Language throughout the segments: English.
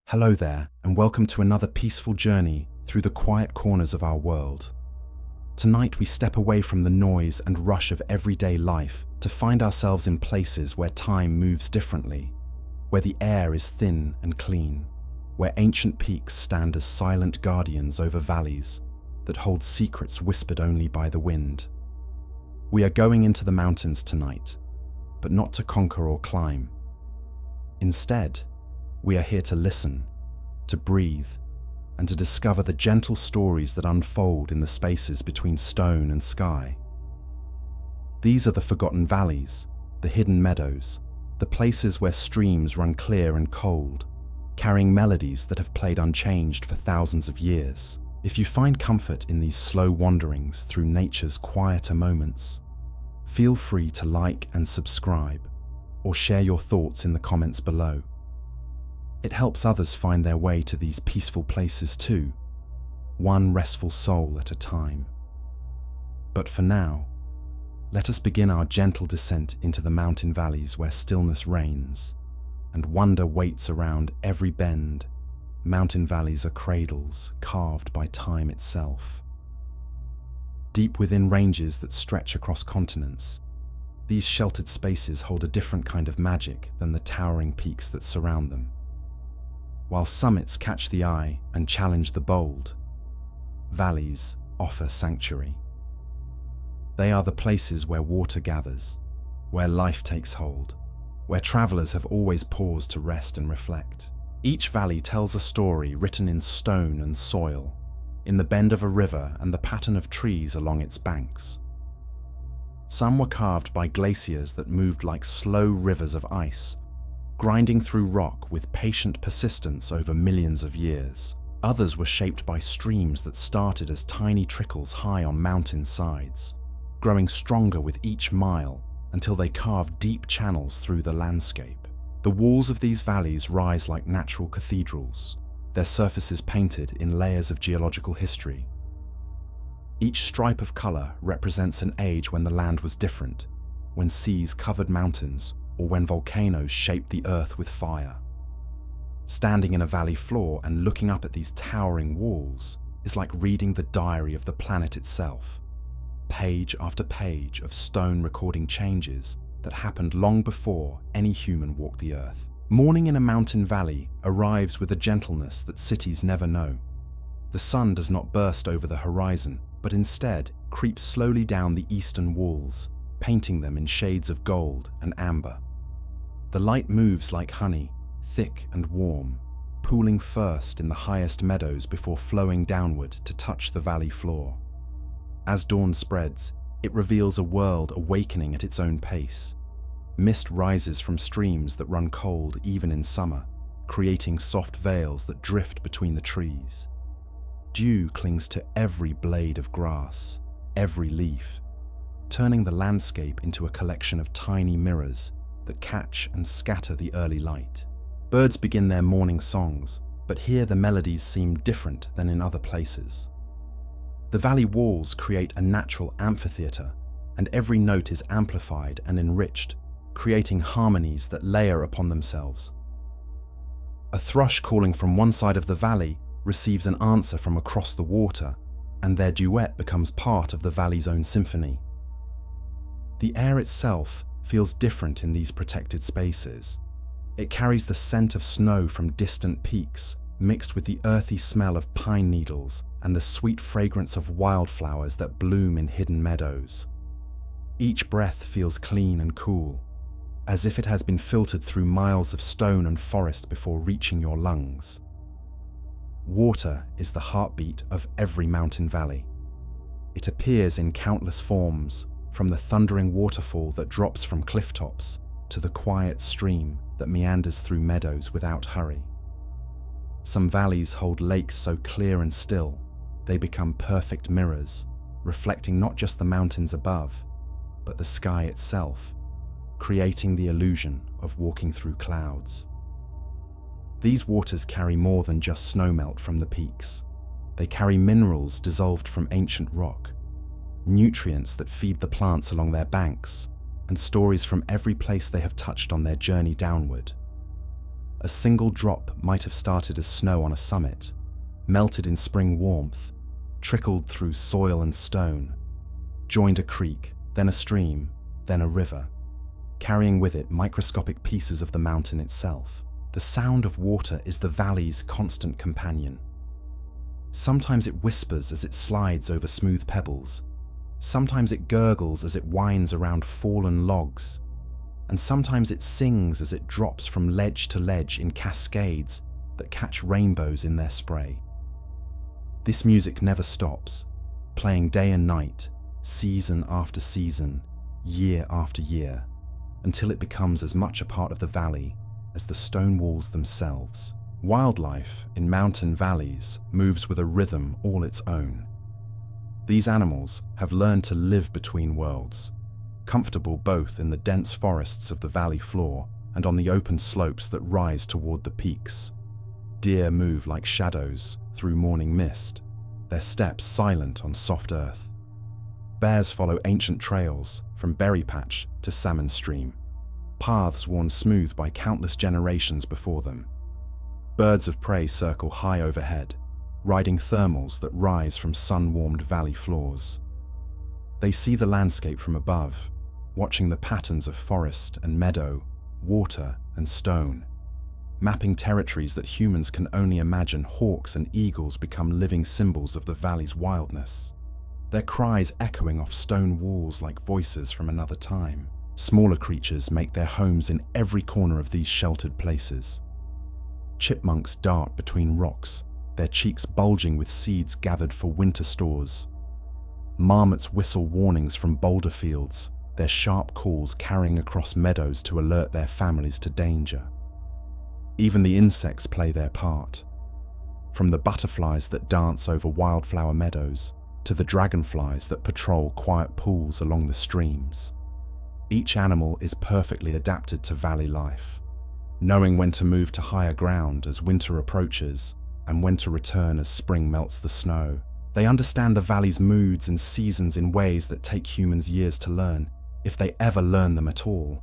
Hello there, and welcome to another peaceful journey through the quiet corners of our world. Tonight we step away from the noise and rush of everyday life to find ourselves in places where time moves differently, where the air is thin and clean, where ancient peaks stand as silent guardians over valleys that hold secrets whispered only by the wind. We are going into the mountains tonight, but not to conquer or climb. Instead, we are here to listen, to breathe, and to discover the gentle stories that unfold in the spaces between stone and sky. These are the forgotten valleys, the hidden meadows, the places where streams run clear and cold, carrying melodies that have played unchanged for thousands of years. If you find comfort in these slow wanderings through nature's quieter moments, feel free to like and subscribe, or share your thoughts in the comments below. It helps others find their way to these peaceful places too, one restful soul at a time. But for now, let us begin our gentle descent into the mountain valleys where stillness reigns and wonder waits around every bend. Mountain valleys are cradles carved by time itself. Deep within ranges that stretch across continents, these sheltered spaces hold a different kind of magic than the towering peaks that surround them. While summits catch the eye and challenge the bold, valleys offer sanctuary. They are the places where water gathers, where life takes hold, where travelers have always paused to rest and reflect. Each valley tells a story written in stone and soil, in the bend of a river and the pattern of trees along its banks. Some were carved by glaciers that moved like slow rivers of ice, grinding through rock with patient persistence over millions of years. Others were shaped by streams that started as tiny trickles high on mountain sides, growing stronger with each mile until they carved deep channels through the landscape. The walls of these valleys rise like natural cathedrals, their surfaces painted in layers of geological history. Each stripe of color represents an age when the land was different, when seas covered mountains, or when volcanoes shaped the earth with fire. Standing in a valley floor and looking up at these towering walls is like reading the diary of the planet itself, page after page of stone recording changes that happened long before any human walked the earth. Morning in a mountain valley arrives with a gentleness that cities never know. The sun does not burst over the horizon, but instead creeps slowly down the eastern walls, painting them in shades of gold and amber. The light moves like honey, thick and warm, pooling first in the highest meadows before flowing downward to touch the valley floor. As dawn spreads, it reveals a world awakening at its own pace. Mist rises from streams that run cold even in summer, creating soft veils that drift between the trees. Dew clings to every blade of grass, every leaf, turning the landscape into a collection of tiny mirrors that catch and scatter the early light. Birds begin their morning songs, but here the melodies seem different than in other places. The valley walls create a natural amphitheater, and every note is amplified and enriched, creating harmonies that layer upon themselves. A thrush calling from one side of the valley receives an answer from across the water, and their duet becomes part of the valley's own symphony. The air itself feels different in these protected spaces. It carries the scent of snow from distant peaks, mixed with the earthy smell of pine needles and the sweet fragrance of wildflowers that bloom in hidden meadows. Each breath feels clean and cool, as if it has been filtered through miles of stone and forest before reaching your lungs. Water is the heartbeat of every mountain valley. It appears in countless forms, from the thundering waterfall that drops from cliff tops to the quiet stream that meanders through meadows without hurry. Some valleys hold lakes so clear and still, they become perfect mirrors, reflecting not just the mountains above, but the sky itself, creating the illusion of walking through clouds. These waters carry more than just snowmelt from the peaks. They carry minerals dissolved from ancient rock, nutrients that feed the plants along their banks, and stories from every place they have touched on their journey downward. A single drop might have started as snow on a summit, melted in spring warmth, trickled through soil and stone, joined a creek, then a stream, then a river, carrying with it microscopic pieces of the mountain itself. The sound of water is the valley's constant companion. Sometimes it whispers as it slides over smooth pebbles, sometimes it gurgles as it winds around fallen logs, and sometimes it sings as it drops from ledge to ledge in cascades that catch rainbows in their spray. This music never stops, playing day and night, season after season, year after year, until it becomes as much a part of the valley as the stone walls themselves. Wildlife in mountain valleys moves with a rhythm all its own. These animals have learned to live between worlds, comfortable both in the dense forests of the valley floor and on the open slopes that rise toward the peaks. Deer move like shadows through morning mist, their steps silent on soft earth. Bears follow ancient trails from berry patch to salmon stream, paths worn smooth by countless generations before them. Birds of prey circle high overhead, riding thermals that rise from sun-warmed valley floors. They see the landscape from above, watching the patterns of forest and meadow, water and stone. Mapping territories that humans can only imagine, hawks and eagles become living symbols of the valley's wildness, their cries echoing off stone walls like voices from another time. Smaller creatures make their homes in every corner of these sheltered places. Chipmunks dart between rocks, their cheeks bulging with seeds gathered for winter stores. Marmots whistle warnings from boulder fields, their sharp calls carrying across meadows to alert their families to danger. Even the insects play their part. From the butterflies that dance over wildflower meadows to the dragonflies that patrol quiet pools along the streams. Each animal is perfectly adapted to valley life, knowing when to move to higher ground as winter approaches and when to return as spring melts the snow. They understand the valley's moods and seasons in ways that take humans years to learn, if they ever learn them at all.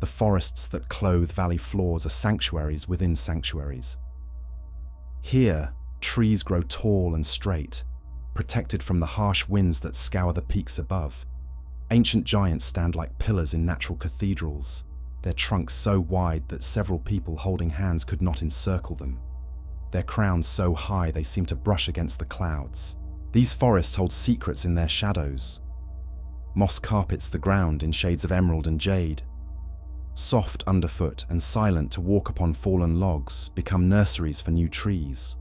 The forests that clothe valley floors are sanctuaries within sanctuaries. Here, trees grow tall and straight, protected from the harsh winds that scour the peaks above. Ancient giants stand like pillars in natural cathedrals, their trunks so wide that several people holding hands could not encircle them. Their crowns so high they seem to brush against the clouds. These forests hold secrets in their shadows. Moss carpets the ground in shades of emerald and jade. Soft underfoot and silent to walk upon fallen logs become nurseries for new trees,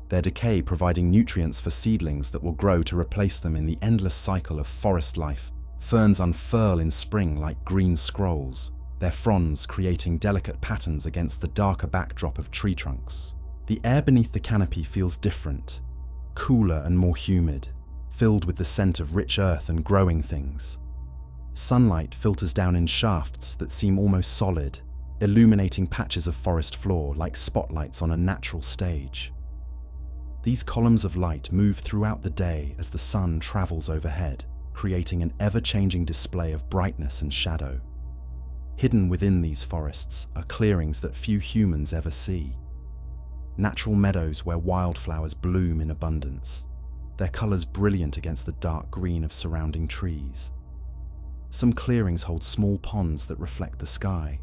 their decay providing nutrients for seedlings that will grow to replace them in the endless cycle of forest life. Ferns unfurl in spring like green scrolls, their fronds creating delicate patterns against the darker backdrop of tree trunks. The air beneath the canopy feels different, cooler and more humid, filled with the scent of rich earth and growing things. Sunlight filters down in shafts that seem almost solid, illuminating patches of forest floor like spotlights on a natural stage. These columns of light move throughout the day as the sun travels overhead, creating an ever-changing display of brightness and shadow. Hidden within these forests are clearings that few humans ever see. Natural meadows where wildflowers bloom in abundance, their colors brilliant against the dark green of surrounding trees. Some clearings hold small ponds that reflect the sky.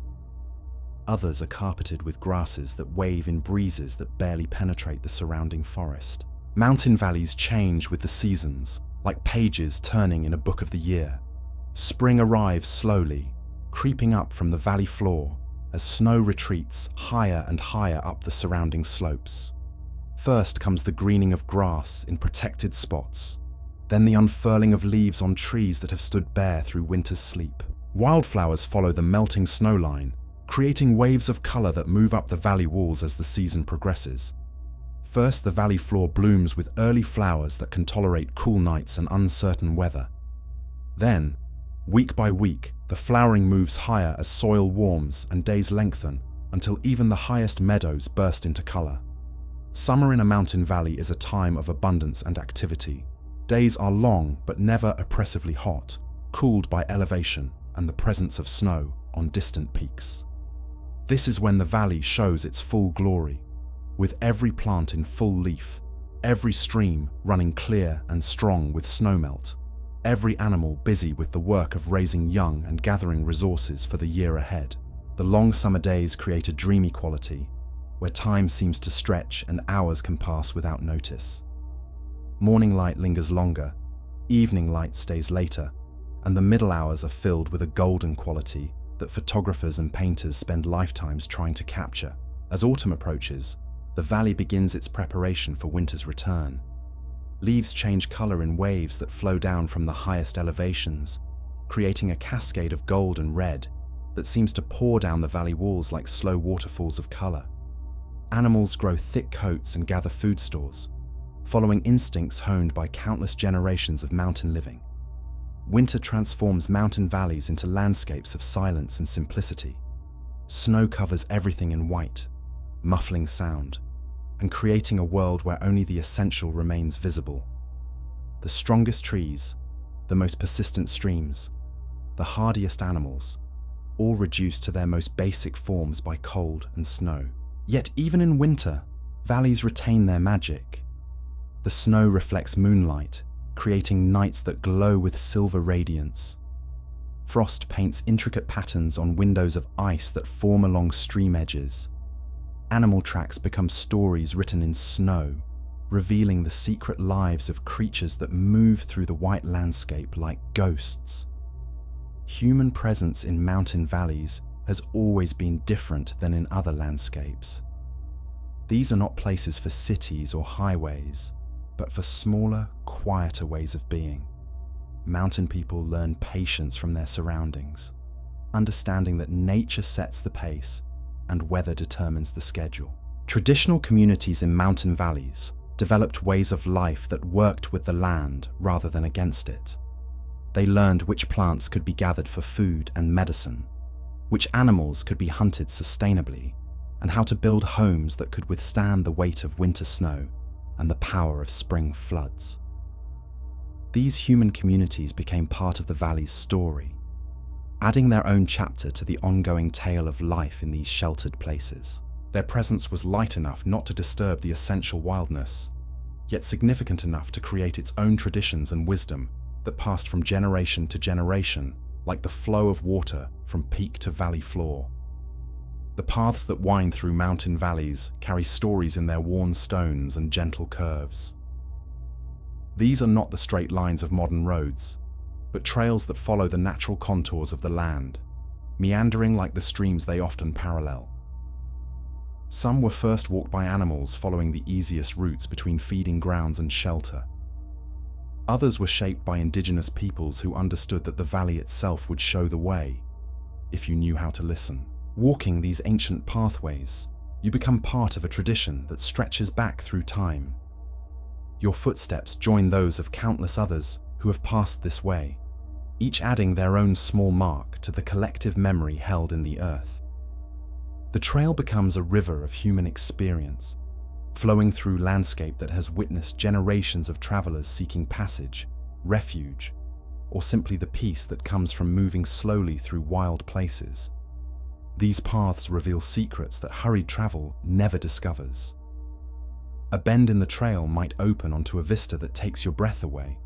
Others are carpeted with grasses that wave in breezes that barely penetrate the surrounding forest. Mountain valleys change with the seasons, like pages turning in a book of the year. Spring arrives slowly, creeping up from the valley floor as snow retreats higher and higher up the surrounding slopes. First comes the greening of grass in protected spots, then the unfurling of leaves on trees that have stood bare through winter's sleep. Wildflowers follow the melting snow line, creating waves of color that move up the valley walls as the season progresses. First, the valley floor blooms with early flowers that can tolerate cool nights and uncertain weather. Then, week by week, the flowering moves higher as soil warms and days lengthen until even the highest meadows burst into color. Summer in a mountain valley is a time of abundance and activity. Days are long but never oppressively hot, cooled by elevation and the presence of snow on distant peaks. This is when the valley shows its full glory, with every plant in full leaf, every stream running clear and strong with snowmelt, every animal busy with the work of raising young and gathering resources for the year ahead. The long summer days create a dreamy quality, where time seems to stretch and hours can pass without notice. Morning light lingers longer, evening light stays later, and the middle hours are filled with a golden quality that photographers and painters spend lifetimes trying to capture. As autumn approaches, the valley begins its preparation for winter's return. Leaves change color in waves that flow down from the highest elevations, creating a cascade of gold and red that seems to pour down the valley walls like slow waterfalls of color. Animals grow thick coats and gather food stores, following instincts honed by countless generations of mountain living. Winter transforms mountain valleys into landscapes of silence and simplicity. Snow covers everything in white, muffling sound, and creating a world where only the essential remains visible. The strongest trees, the most persistent streams, the hardiest animals, all reduced to their most basic forms by cold and snow. Yet even in winter, valleys retain their magic. The snow reflects moonlight, creating nights that glow with silver radiance. Frost paints intricate patterns on windows of ice that form along stream edges. Animal tracks become stories written in snow, revealing the secret lives of creatures that move through the white landscape like ghosts. Human presence in mountain valleys has always been different than in other landscapes. These are not places for cities or highways, but for smaller, quieter ways of being. Mountain people learn patience from their surroundings, understanding that nature sets the pace and weather determines the schedule. Traditional communities in mountain valleys developed ways of life that worked with the land rather than against it. They learned which plants could be gathered for food and medicine, which animals could be hunted sustainably, and how to build homes that could withstand the weight of winter snow and the power of spring floods. These human communities became part of the valley's story, adding their own chapter to the ongoing tale of life in these sheltered places. Their presence was light enough not to disturb the essential wildness, yet significant enough to create its own traditions and wisdom that passed from generation to generation, like the flow of water from peak to valley floor. The paths that wind through mountain valleys carry stories in their worn stones and gentle curves. These are not the straight lines of modern roads, but trails that follow the natural contours of the land, meandering like the streams they often parallel. Some were first walked by animals following the easiest routes between feeding grounds and shelter. Others were shaped by indigenous peoples who understood that the valley itself would show the way, if you knew how to listen. Walking these ancient pathways, you become part of a tradition that stretches back through time. Your footsteps join those of countless others who have passed this way, each adding their own small mark to the collective memory held in the earth. The trail becomes a river of human experience, flowing through landscape that has witnessed generations of travelers seeking passage, refuge, or simply the peace that comes from moving slowly through wild places. These paths reveal secrets that hurried travel never discovers. A bend in the trail might open onto a vista that takes your breath away,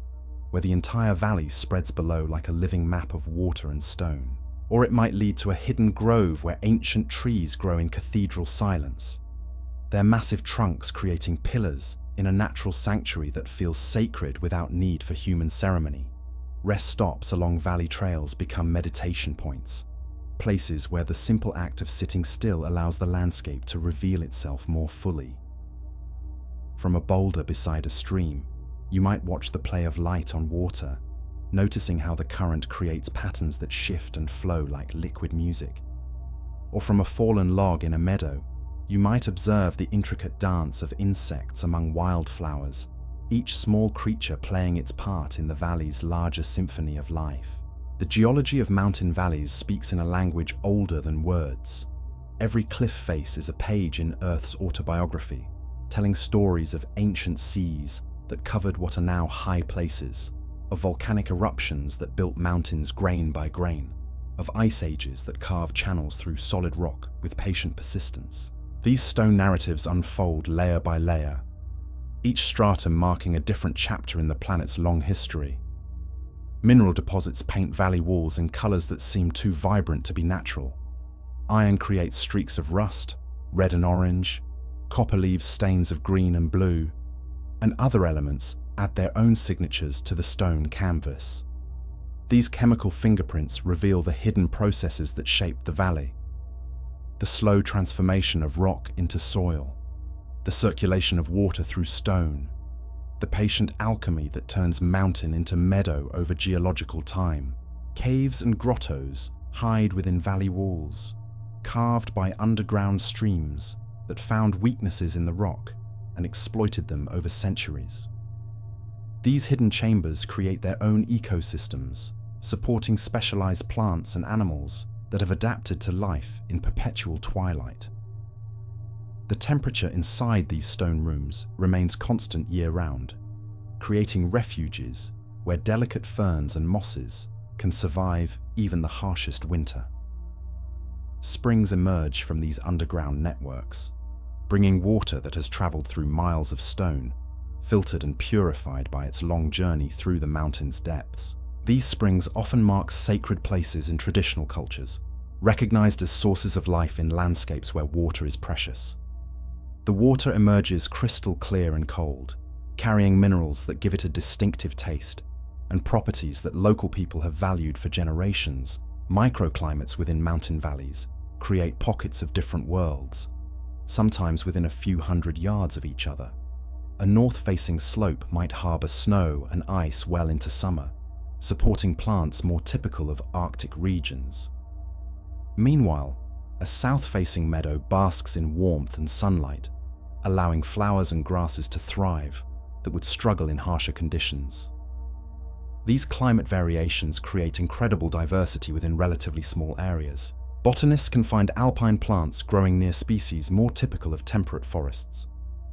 where the entire valley spreads below like a living map of water and stone. Or it might lead to a hidden grove where ancient trees grow in cathedral silence, their massive trunks creating pillars in a natural sanctuary that feels sacred without need for human ceremony. Rest stops along valley trails become meditation points, places where the simple act of sitting still allows the landscape to reveal itself more fully. From a boulder beside a stream, you might watch the play of light on water, noticing how the current creates patterns that shift and flow like liquid music. Or from a fallen log in a meadow, you might observe the intricate dance of insects among wildflowers, each small creature playing its part in the valley's larger symphony of life. The geology of mountain valleys speaks in a language older than words. Every cliff face is a page in Earth's autobiography, telling stories of ancient seas that covered what are now high places, of volcanic eruptions that built mountains grain by grain, of ice ages that carve channels through solid rock with patient persistence. These stone narratives unfold layer by layer, each stratum marking a different chapter in the planet's long history. Mineral deposits paint valley walls in colors that seem too vibrant to be natural. Iron creates streaks of rust, red and orange. Copper leaves stains of green and blue, and other elements add their own signatures to the stone canvas. These chemical fingerprints reveal the hidden processes that shape the valley. The slow transformation of rock into soil, the circulation of water through stone, the patient alchemy that turns mountain into meadow over geological time. Caves and grottos hide within valley walls, carved by underground streams that found weaknesses in the rock and exploited them over centuries. These hidden chambers create their own ecosystems, supporting specialized plants and animals that have adapted to life in perpetual twilight. The temperature inside these stone rooms remains constant year-round, creating refuges where delicate ferns and mosses can survive even the harshest winter. Springs emerge from these underground networks, bringing water that has traveled through miles of stone, filtered and purified by its long journey through the mountain's depths. These springs often mark sacred places in traditional cultures, recognized as sources of life in landscapes where water is precious. The water emerges crystal clear and cold, carrying minerals that give it a distinctive taste and properties that local people have valued for generations. Microclimates within mountain valleys create pockets of different worlds, sometimes within a few hundred yards of each other. A north-facing slope might harbor snow and ice well into summer, supporting plants more typical of Arctic regions. Meanwhile, a south-facing meadow basks in warmth and sunlight, allowing flowers and grasses to thrive that would struggle in harsher conditions. These climate variations create incredible diversity within relatively small areas. Botanists can find alpine plants growing near species more typical of temperate forests,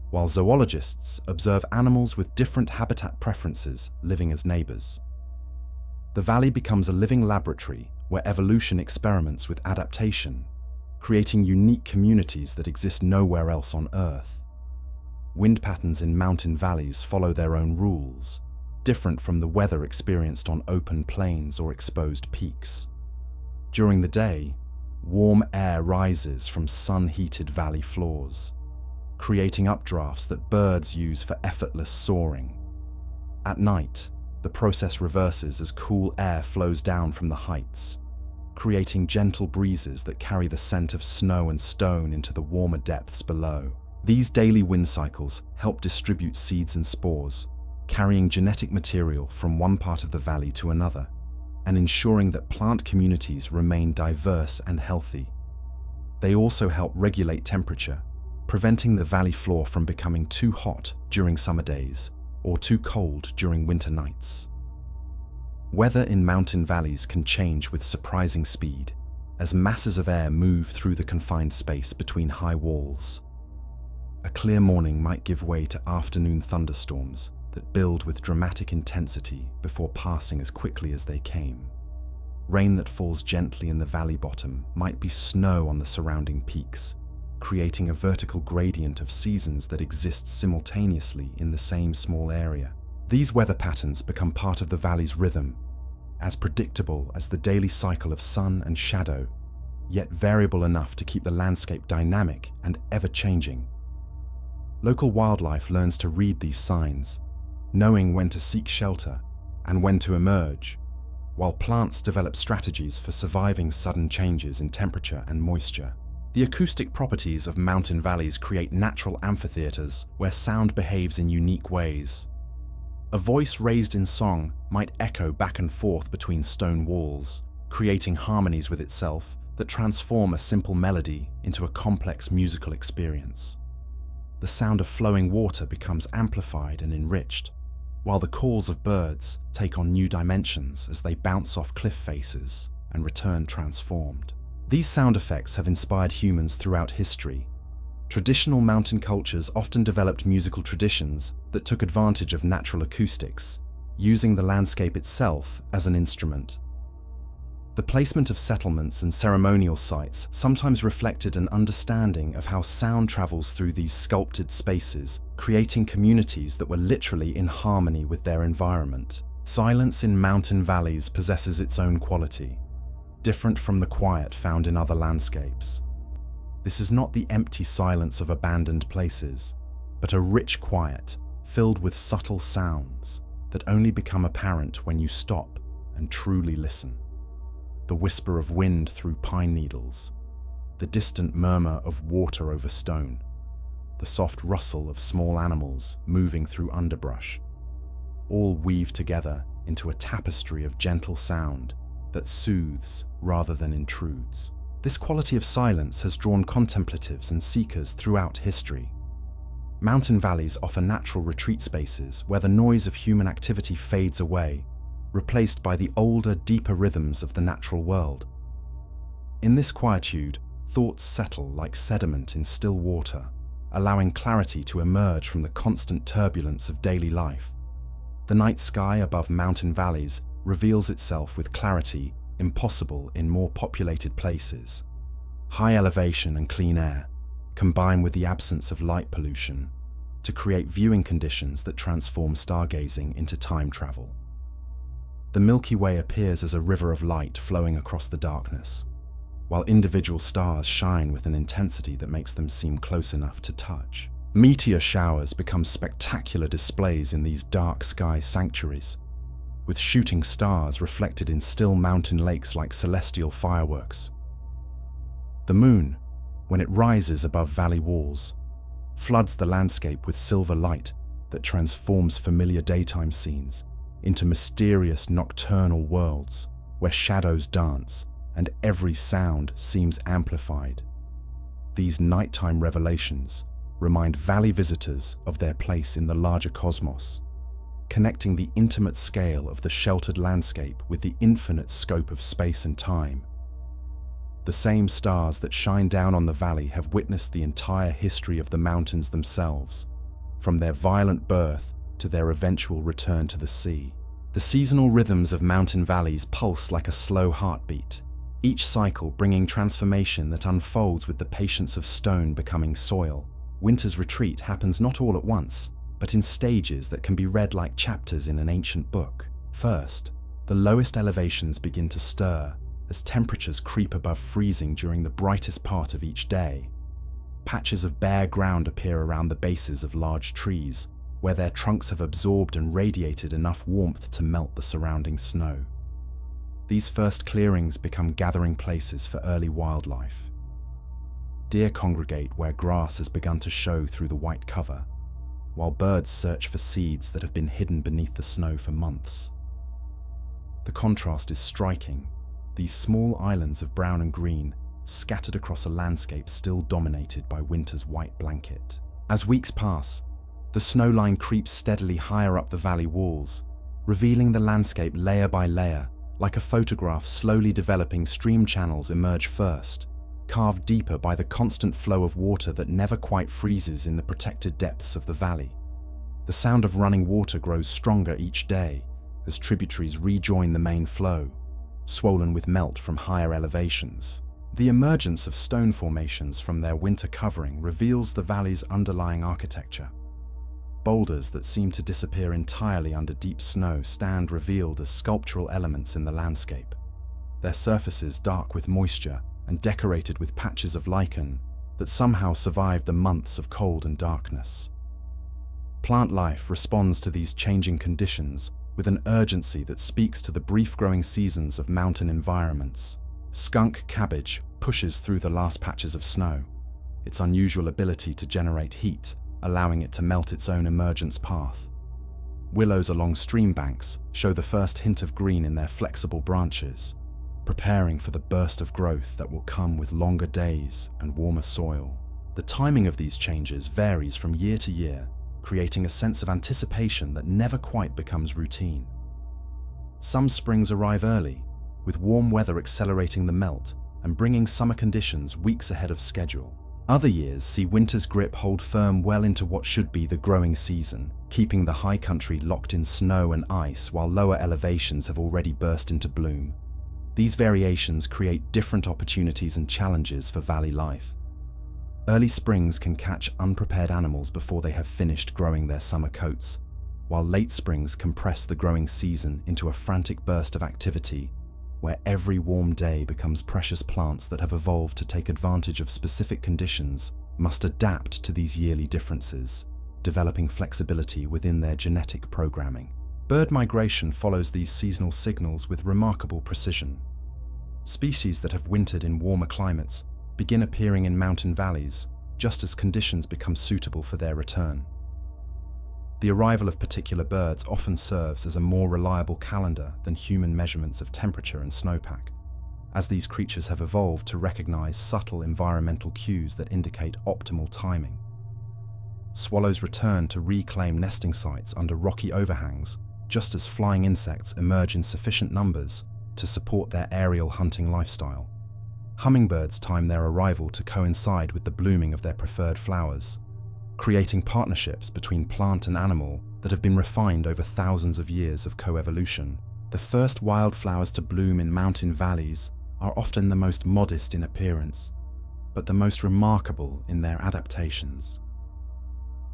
while zoologists observe animals with different habitat preferences living as neighbors. The valley becomes a living laboratory where evolution experiments with adaptation, creating unique communities that exist nowhere else on Earth. Wind patterns in mountain valleys follow their own rules, different from the weather experienced on open plains or exposed peaks. During the day, warm air rises from sun-heated valley floors, creating updrafts that birds use for effortless soaring. At night, the process reverses as cool air flows down from the heights, creating gentle breezes that carry the scent of snow and stone into the warmer depths below. These daily wind cycles help distribute seeds and spores, carrying genetic material from one part of the valley to another, and ensuring that plant communities remain diverse and healthy. They also help regulate temperature, preventing the valley floor from becoming too hot during summer days or too cold during winter nights. Weather in mountain valleys can change with surprising speed as masses of air move through the confined space between high walls. A clear morning might give way to afternoon thunderstorms that build with dramatic intensity before passing as quickly as they came. Rain that falls gently in the valley bottom might be snow on the surrounding peaks, creating a vertical gradient of seasons that exists simultaneously in the same small area. These weather patterns become part of the valley's rhythm, as predictable as the daily cycle of sun and shadow, yet variable enough to keep the landscape dynamic and ever-changing. Local wildlife learns to read these signs, knowing when to seek shelter and when to emerge, while plants develop strategies for surviving sudden changes in temperature and moisture. The acoustic properties of mountain valleys create natural amphitheaters where sound behaves in unique ways. A voice raised in song might echo back and forth between stone walls, creating harmonies with itself that transform a simple melody into a complex musical experience. The sound of flowing water becomes amplified and enriched, while the calls of birds take on new dimensions as they bounce off cliff faces and return transformed. These sound effects have inspired humans throughout history. Traditional mountain cultures often developed musical traditions that took advantage of natural acoustics, using the landscape itself as an instrument. The placement of settlements and ceremonial sites sometimes reflected an understanding of how sound travels through these sculpted spaces, creating communities that were literally in harmony with their environment. Silence in mountain valleys possesses its own quality, different from the quiet found in other landscapes. This is not the empty silence of abandoned places, but a rich quiet filled with subtle sounds that only become apparent when you stop and truly listen. The whisper of wind through pine needles, the distant murmur of water over stone, the soft rustle of small animals moving through underbrush, all weave together into a tapestry of gentle sound that soothes rather than intrudes. This quality of silence has drawn contemplatives and seekers throughout history. Mountain valleys offer natural retreat spaces where the noise of human activity fades away, replaced by the older, deeper rhythms of the natural world. In this quietude, thoughts settle like sediment in still water, allowing clarity to emerge from the constant turbulence of daily life. The night sky above mountain valleys reveals itself with clarity impossible in more populated places. High elevation and clean air combine with the absence of light pollution to create viewing conditions that transform stargazing into time travel. The Milky Way appears as a river of light flowing across the darkness, while individual stars shine with an intensity that makes them seem close enough to touch. Meteor showers become spectacular displays in these dark sky sanctuaries, with shooting stars reflected in still mountain lakes like celestial fireworks. The moon, when it rises above valley walls, floods the landscape with silver light that transforms familiar daytime scenes into mysterious nocturnal worlds where shadows dance and every sound seems amplified. These nighttime revelations remind valley visitors of their place in the larger cosmos, connecting the intimate scale of the sheltered landscape with the infinite scope of space and time. The same stars that shine down on the valley have witnessed the entire history of the mountains themselves, from their violent birth to their eventual return to the sea. The seasonal rhythms of mountain valleys pulse like a slow heartbeat, each cycle bringing transformation that unfolds with the patience of stone becoming soil. Winter's retreat happens not all at once, but in stages that can be read like chapters in an ancient book. First, the lowest elevations begin to stir as temperatures creep above freezing during the brightest part of each day. Patches of bare ground appear around the bases of large trees, where their trunks have absorbed and radiated enough warmth to melt the surrounding snow. These first clearings become gathering places for early wildlife. Deer congregate where grass has begun to show through the white cover, while birds search for seeds that have been hidden beneath the snow for months. The contrast is striking. These small islands of brown and green, scattered across a landscape still dominated by winter's white blanket. As weeks pass, the snow line creeps steadily higher up the valley walls, revealing the landscape layer by layer. Like a photograph, slowly developing stream channels emerge first, carved deeper by the constant flow of water that never quite freezes in the protected depths of the valley. The sound of running water grows stronger each day as tributaries rejoin the main flow, swollen with melt from higher elevations. The emergence of stone formations from their winter covering reveals the valley's underlying architecture. Boulders that seem to disappear entirely under deep snow stand revealed as sculptural elements in the landscape, their surfaces dark with moisture and decorated with patches of lichen that somehow survived the months of cold and darkness. Plant life responds to these changing conditions with an urgency that speaks to the brief growing seasons of mountain environments. Skunk cabbage pushes through the last patches of snow, its unusual ability to generate heat allowing it to melt its own emergence path. Willows along stream banks show the first hint of green in their flexible branches, preparing for the burst of growth that will come with longer days and warmer soil. The timing of these changes varies from year to year, creating a sense of anticipation that never quite becomes routine. Some springs arrive early, with warm weather accelerating the melt and bringing summer conditions weeks ahead of schedule. Other years see winter's grip hold firm well into what should be the growing season, keeping the high country locked in snow and ice while lower elevations have already burst into bloom. These variations create different opportunities and challenges for valley life. Early springs can catch unprepared animals before they have finished growing their summer coats, while late springs compress the growing season into a frantic burst of activity where every warm day becomes precious. Plants that have evolved to take advantage of specific conditions must adapt to these yearly differences, developing flexibility within their genetic programming. Bird migration follows these seasonal signals with remarkable precision. Species that have wintered in warmer climates begin appearing in mountain valleys just as conditions become suitable for their return. The arrival of particular birds often serves as a more reliable calendar than human measurements of temperature and snowpack, as these creatures have evolved to recognize subtle environmental cues that indicate optimal timing. Swallows return to reclaim nesting sites under rocky overhangs, just as flying insects emerge in sufficient numbers to support their aerial hunting lifestyle. Hummingbirds time their arrival to coincide with the blooming of their preferred flowers, creating partnerships between plant and animal that have been refined over thousands of years of coevolution. The first wildflowers to bloom in mountain valleys are often the most modest in appearance, but the most remarkable in their adaptations.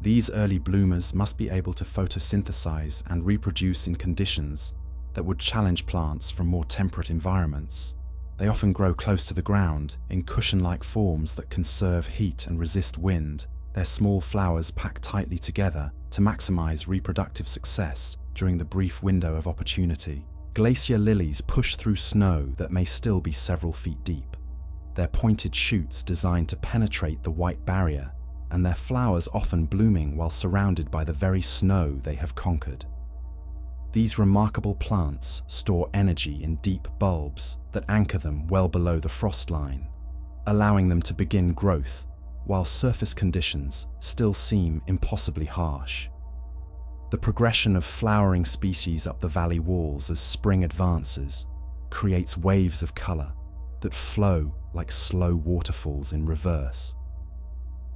These early bloomers must be able to photosynthesize and reproduce in conditions that would challenge plants from more temperate environments. They often grow close to the ground in cushion-like forms that conserve heat and resist wind. Their small flowers pack tightly together to maximize reproductive success during the brief window of opportunity. Glacier lilies push through snow that may still be several feet deep, their pointed shoots designed to penetrate the white barrier, and their flowers often blooming while surrounded by the very snow they have conquered. These remarkable plants store energy in deep bulbs that anchor them well below the frost line, allowing them to begin growth while surface conditions still seem impossibly harsh. The progression of flowering species up the valley walls as spring advances creates waves of color that flow like slow waterfalls in reverse.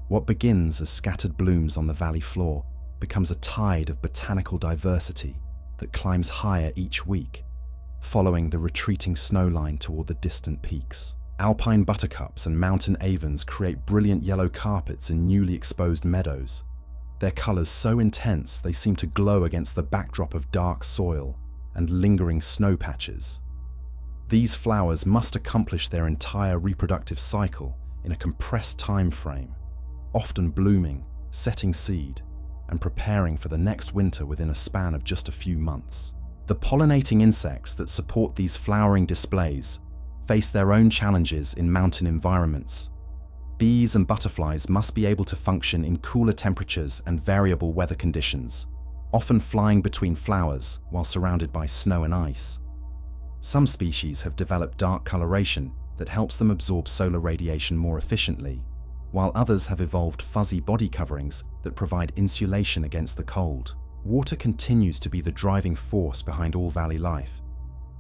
What begins as scattered blooms on the valley floor becomes a tide of botanical diversity that climbs higher each week, following the retreating snowline toward the distant peaks. Alpine buttercups and mountain avens create brilliant yellow carpets in newly exposed meadows, their colors so intense they seem to glow against the backdrop of dark soil and lingering snow patches. These flowers must accomplish their entire reproductive cycle in a compressed time frame, often blooming, setting seed, and preparing for the next winter within a span of just a few months. The pollinating insects that support these flowering displays face their own challenges in mountain environments. Bees and butterflies must be able to function in cooler temperatures and variable weather conditions, often flying between flowers while surrounded by snow and ice. Some species have developed dark coloration that helps them absorb solar radiation more efficiently, while others have evolved fuzzy body coverings that provide insulation against the cold. Water continues to be the driving force behind all valley life,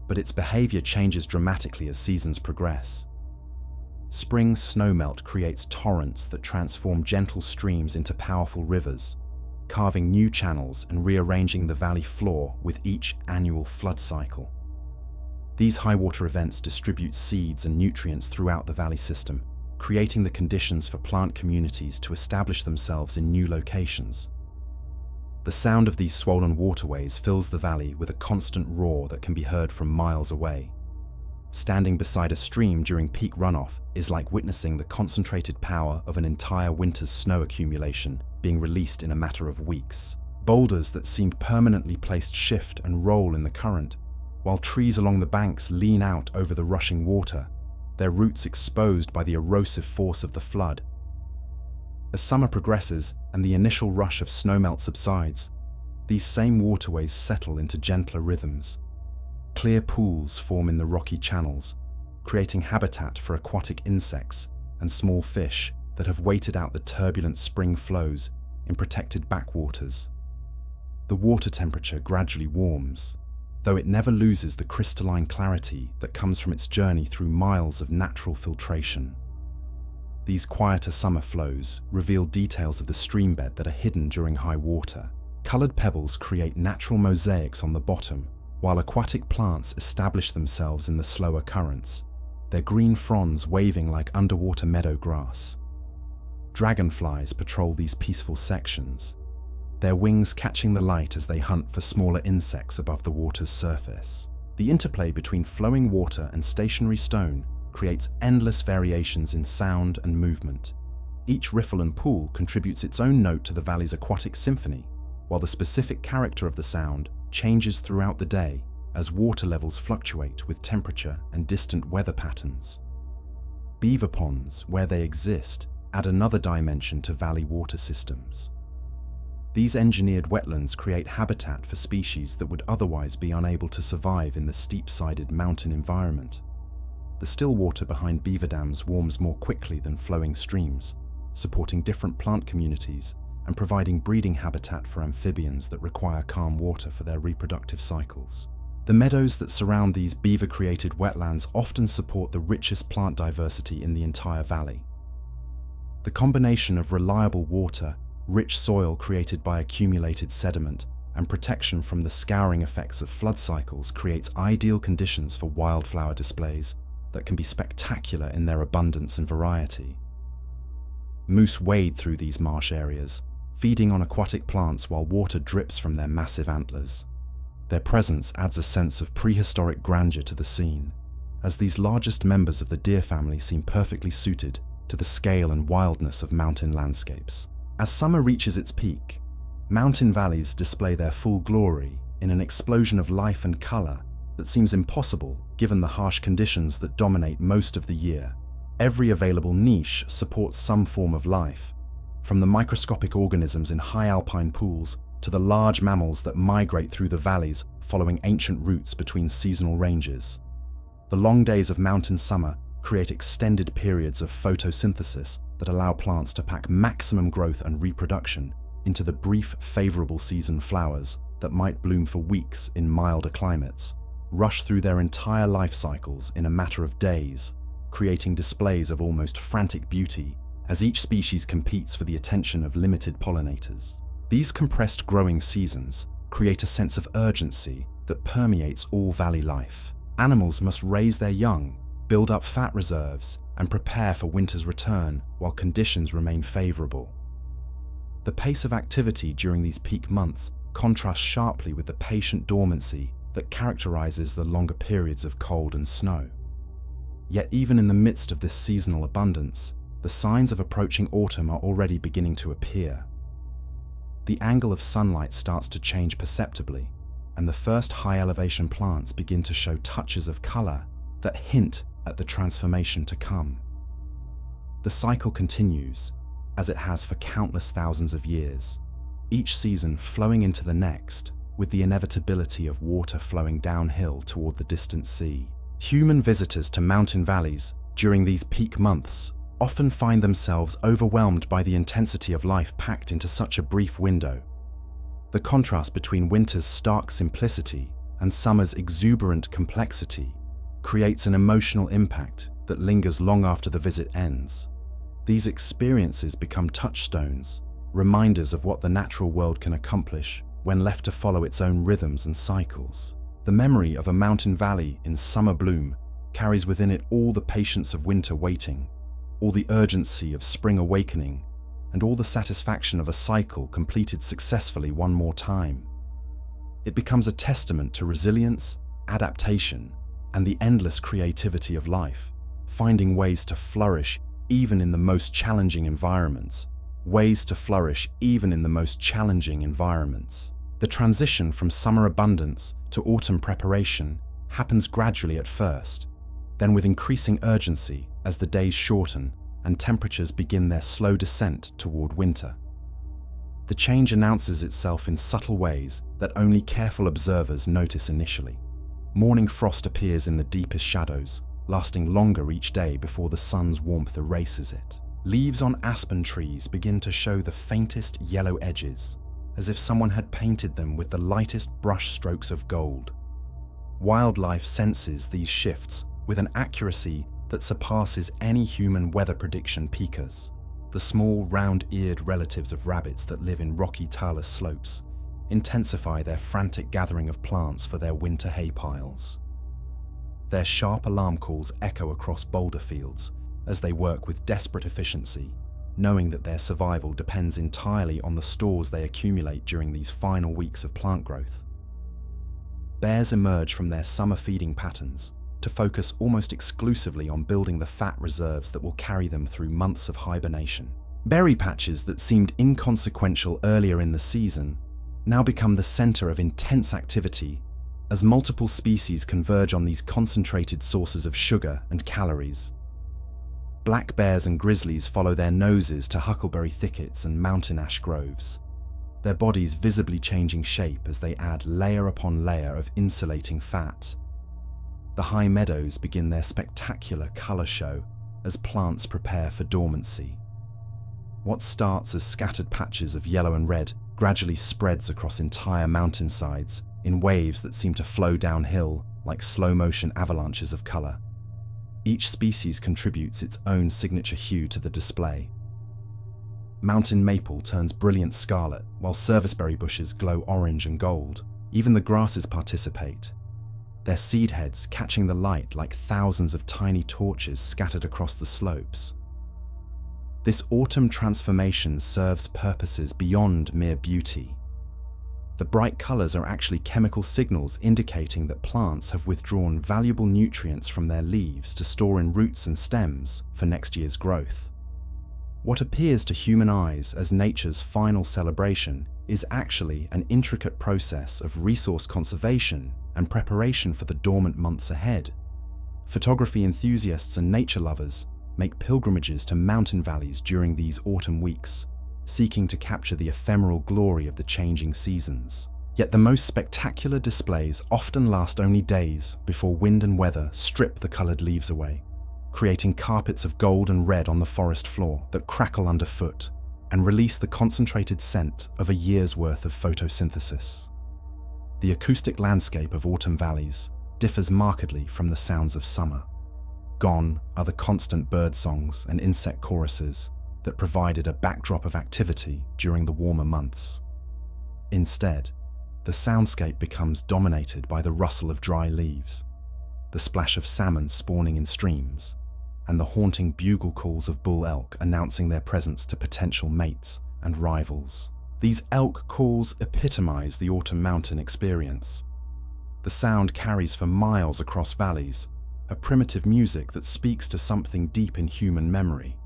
but its behavior changes dramatically as seasons progress. Spring snowmelt creates torrents that transform gentle streams into powerful rivers, carving new channels and rearranging the valley floor with each annual flood cycle. These high water events distribute seeds and nutrients throughout the valley system, creating the conditions for plant communities to establish themselves in new locations. The sound of these swollen waterways fills the valley with a constant roar that can be heard from miles away. Standing beside a stream during peak runoff is like witnessing the concentrated power of an entire winter's snow accumulation being released in a matter of weeks. Boulders that seemed permanently placed shift and roll in the current, while trees along the banks lean out over the rushing water, their roots exposed by the erosive force of the flood. As summer progresses and the initial rush of snowmelt subsides, these same waterways settle into gentler rhythms. Clear pools form in the rocky channels, creating habitat for aquatic insects and small fish that have waited out the turbulent spring flows in protected backwaters. The water temperature gradually warms, though it never loses the crystalline clarity that comes from its journey through miles of natural filtration. These quieter summer flows reveal details of the streambed that are hidden during high water. Colored pebbles create natural mosaics on the bottom, while aquatic plants establish themselves in the slower currents, their green fronds waving like underwater meadow grass. Dragonflies patrol these peaceful sections, their wings catching the light as they hunt for smaller insects above the water's surface. The interplay between flowing water and stationary stone creates endless variations in sound and movement. Each riffle and pool contributes its own note to the valley's aquatic symphony, while the specific character of the sound changes throughout the day as water levels fluctuate with temperature and distant weather patterns. Beaver ponds, where they exist, add another dimension to valley water systems. These engineered wetlands create habitat for species that would otherwise be unable to survive in the steep-sided mountain environment. The still water behind beaver dams warms more quickly than flowing streams, supporting different plant communities and providing breeding habitat for amphibians that require calm water for their reproductive cycles. The meadows that surround these beaver-created wetlands often support the richest plant diversity in the entire valley. The combination of reliable water, rich soil created by accumulated sediment, and protection from the scouring effects of flood cycles creates ideal conditions for wildflower displays that can be spectacular in their abundance and variety. Moose wade through these marsh areas, feeding on aquatic plants while water drips from their massive antlers. Their presence adds a sense of prehistoric grandeur to the scene, as these largest members of the deer family seem perfectly suited to the scale and wildness of mountain landscapes. As summer reaches its peak, mountain valleys display their full glory in an explosion of life and color that seems impossible given the harsh conditions that dominate most of the year. Every available niche supports some form of life, from the microscopic organisms in high alpine pools to the large mammals that migrate through the valleys following ancient routes between seasonal ranges. The long days of mountain summer create extended periods of photosynthesis that allow plants to pack maximum growth and reproduction into the brief, favorable season flowers that might bloom for weeks in milder climates, rush through their entire life cycles in a matter of days, creating displays of almost frantic beauty as each species competes for the attention of limited pollinators. These compressed growing seasons create a sense of urgency that permeates all valley life. Animals must raise their young, build up fat reserves, and prepare for winter's return while conditions remain favorable. The pace of activity during these peak months contrasts sharply with the patient dormancy that characterizes the longer periods of cold and snow. Yet even in the midst of this seasonal abundance, the signs of approaching autumn are already beginning to appear. The angle of sunlight starts to change perceptibly, and the first high-elevation plants begin to show touches of color that hint at the transformation to come. The cycle continues, as it has for countless thousands of years, each season flowing into the next, with the inevitability of water flowing downhill toward the distant sea. Human visitors to mountain valleys during these peak months often find themselves overwhelmed by the intensity of life packed into such a brief window. The contrast between winter's stark simplicity and summer's exuberant complexity creates an emotional impact that lingers long after the visit ends. These experiences become touchstones, reminders of what the natural world can accomplish when left to follow its own rhythms and cycles. The memory of a mountain valley in summer bloom carries within it all the patience of winter waiting, all the urgency of spring awakening, and all the satisfaction of a cycle completed successfully one more time. It becomes a testament to resilience, adaptation, and the endless creativity of life, finding ways to flourish even in the most challenging environments. The transition from summer abundance to autumn preparation happens gradually at first, then with increasing urgency as the days shorten and temperatures begin their slow descent toward winter. The change announces itself in subtle ways that only careful observers notice initially. Morning frost appears in the deepest shadows, lasting longer each day before the sun's warmth erases it. Leaves on aspen trees begin to show the faintest yellow edges, as if someone had painted them with the lightest brush strokes of gold. Wildlife senses these shifts with an accuracy that surpasses any human weather prediction peakers. The small, round-eared relatives of rabbits that live in rocky talus slopes intensify their frantic gathering of plants for their winter hay piles. Their sharp alarm calls echo across boulder fields as they work with desperate efficiency, knowing that their survival depends entirely on the stores they accumulate during these final weeks of plant growth. Bears emerge from their summer feeding patterns to focus almost exclusively on building the fat reserves that will carry them through months of hibernation. Berry patches that seemed inconsequential earlier in the season now become the center of intense activity as multiple species converge on these concentrated sources of sugar and calories. Black bears and grizzlies follow their noses to huckleberry thickets and mountain ash groves, their bodies visibly changing shape as they add layer upon layer of insulating fat. The high meadows begin their spectacular color show as plants prepare for dormancy. What starts as scattered patches of yellow and red gradually spreads across entire mountainsides in waves that seem to flow downhill like slow-motion avalanches of color. Each species contributes its own signature hue to the display. Mountain maple turns brilliant scarlet, while serviceberry bushes glow orange and gold. Even the grasses participate, their seed heads catching the light like thousands of tiny torches scattered across the slopes. This autumn transformation serves purposes beyond mere beauty. The bright colors are actually chemical signals indicating that plants have withdrawn valuable nutrients from their leaves to store in roots and stems for next year's growth. What appears to human eyes as nature's final celebration is actually an intricate process of resource conservation and preparation for the dormant months ahead. Photography enthusiasts and nature lovers make pilgrimages to mountain valleys during these autumn weeks, seeking to capture the ephemeral glory of the changing seasons. Yet the most spectacular displays often last only days before wind and weather strip the colored leaves away, creating carpets of gold and red on the forest floor that crackle underfoot and release the concentrated scent of a year's worth of photosynthesis. The acoustic landscape of autumn valleys differs markedly from the sounds of summer. Gone are the constant bird songs and insect choruses that provided a backdrop of activity during the warmer months. Instead, the soundscape becomes dominated by the rustle of dry leaves, the splash of salmon spawning in streams, and the haunting bugle calls of bull elk announcing their presence to potential mates and rivals. These elk calls epitomize the autumn mountain experience. The sound carries for miles across valleys, a primitive music that speaks to something deep in human memory.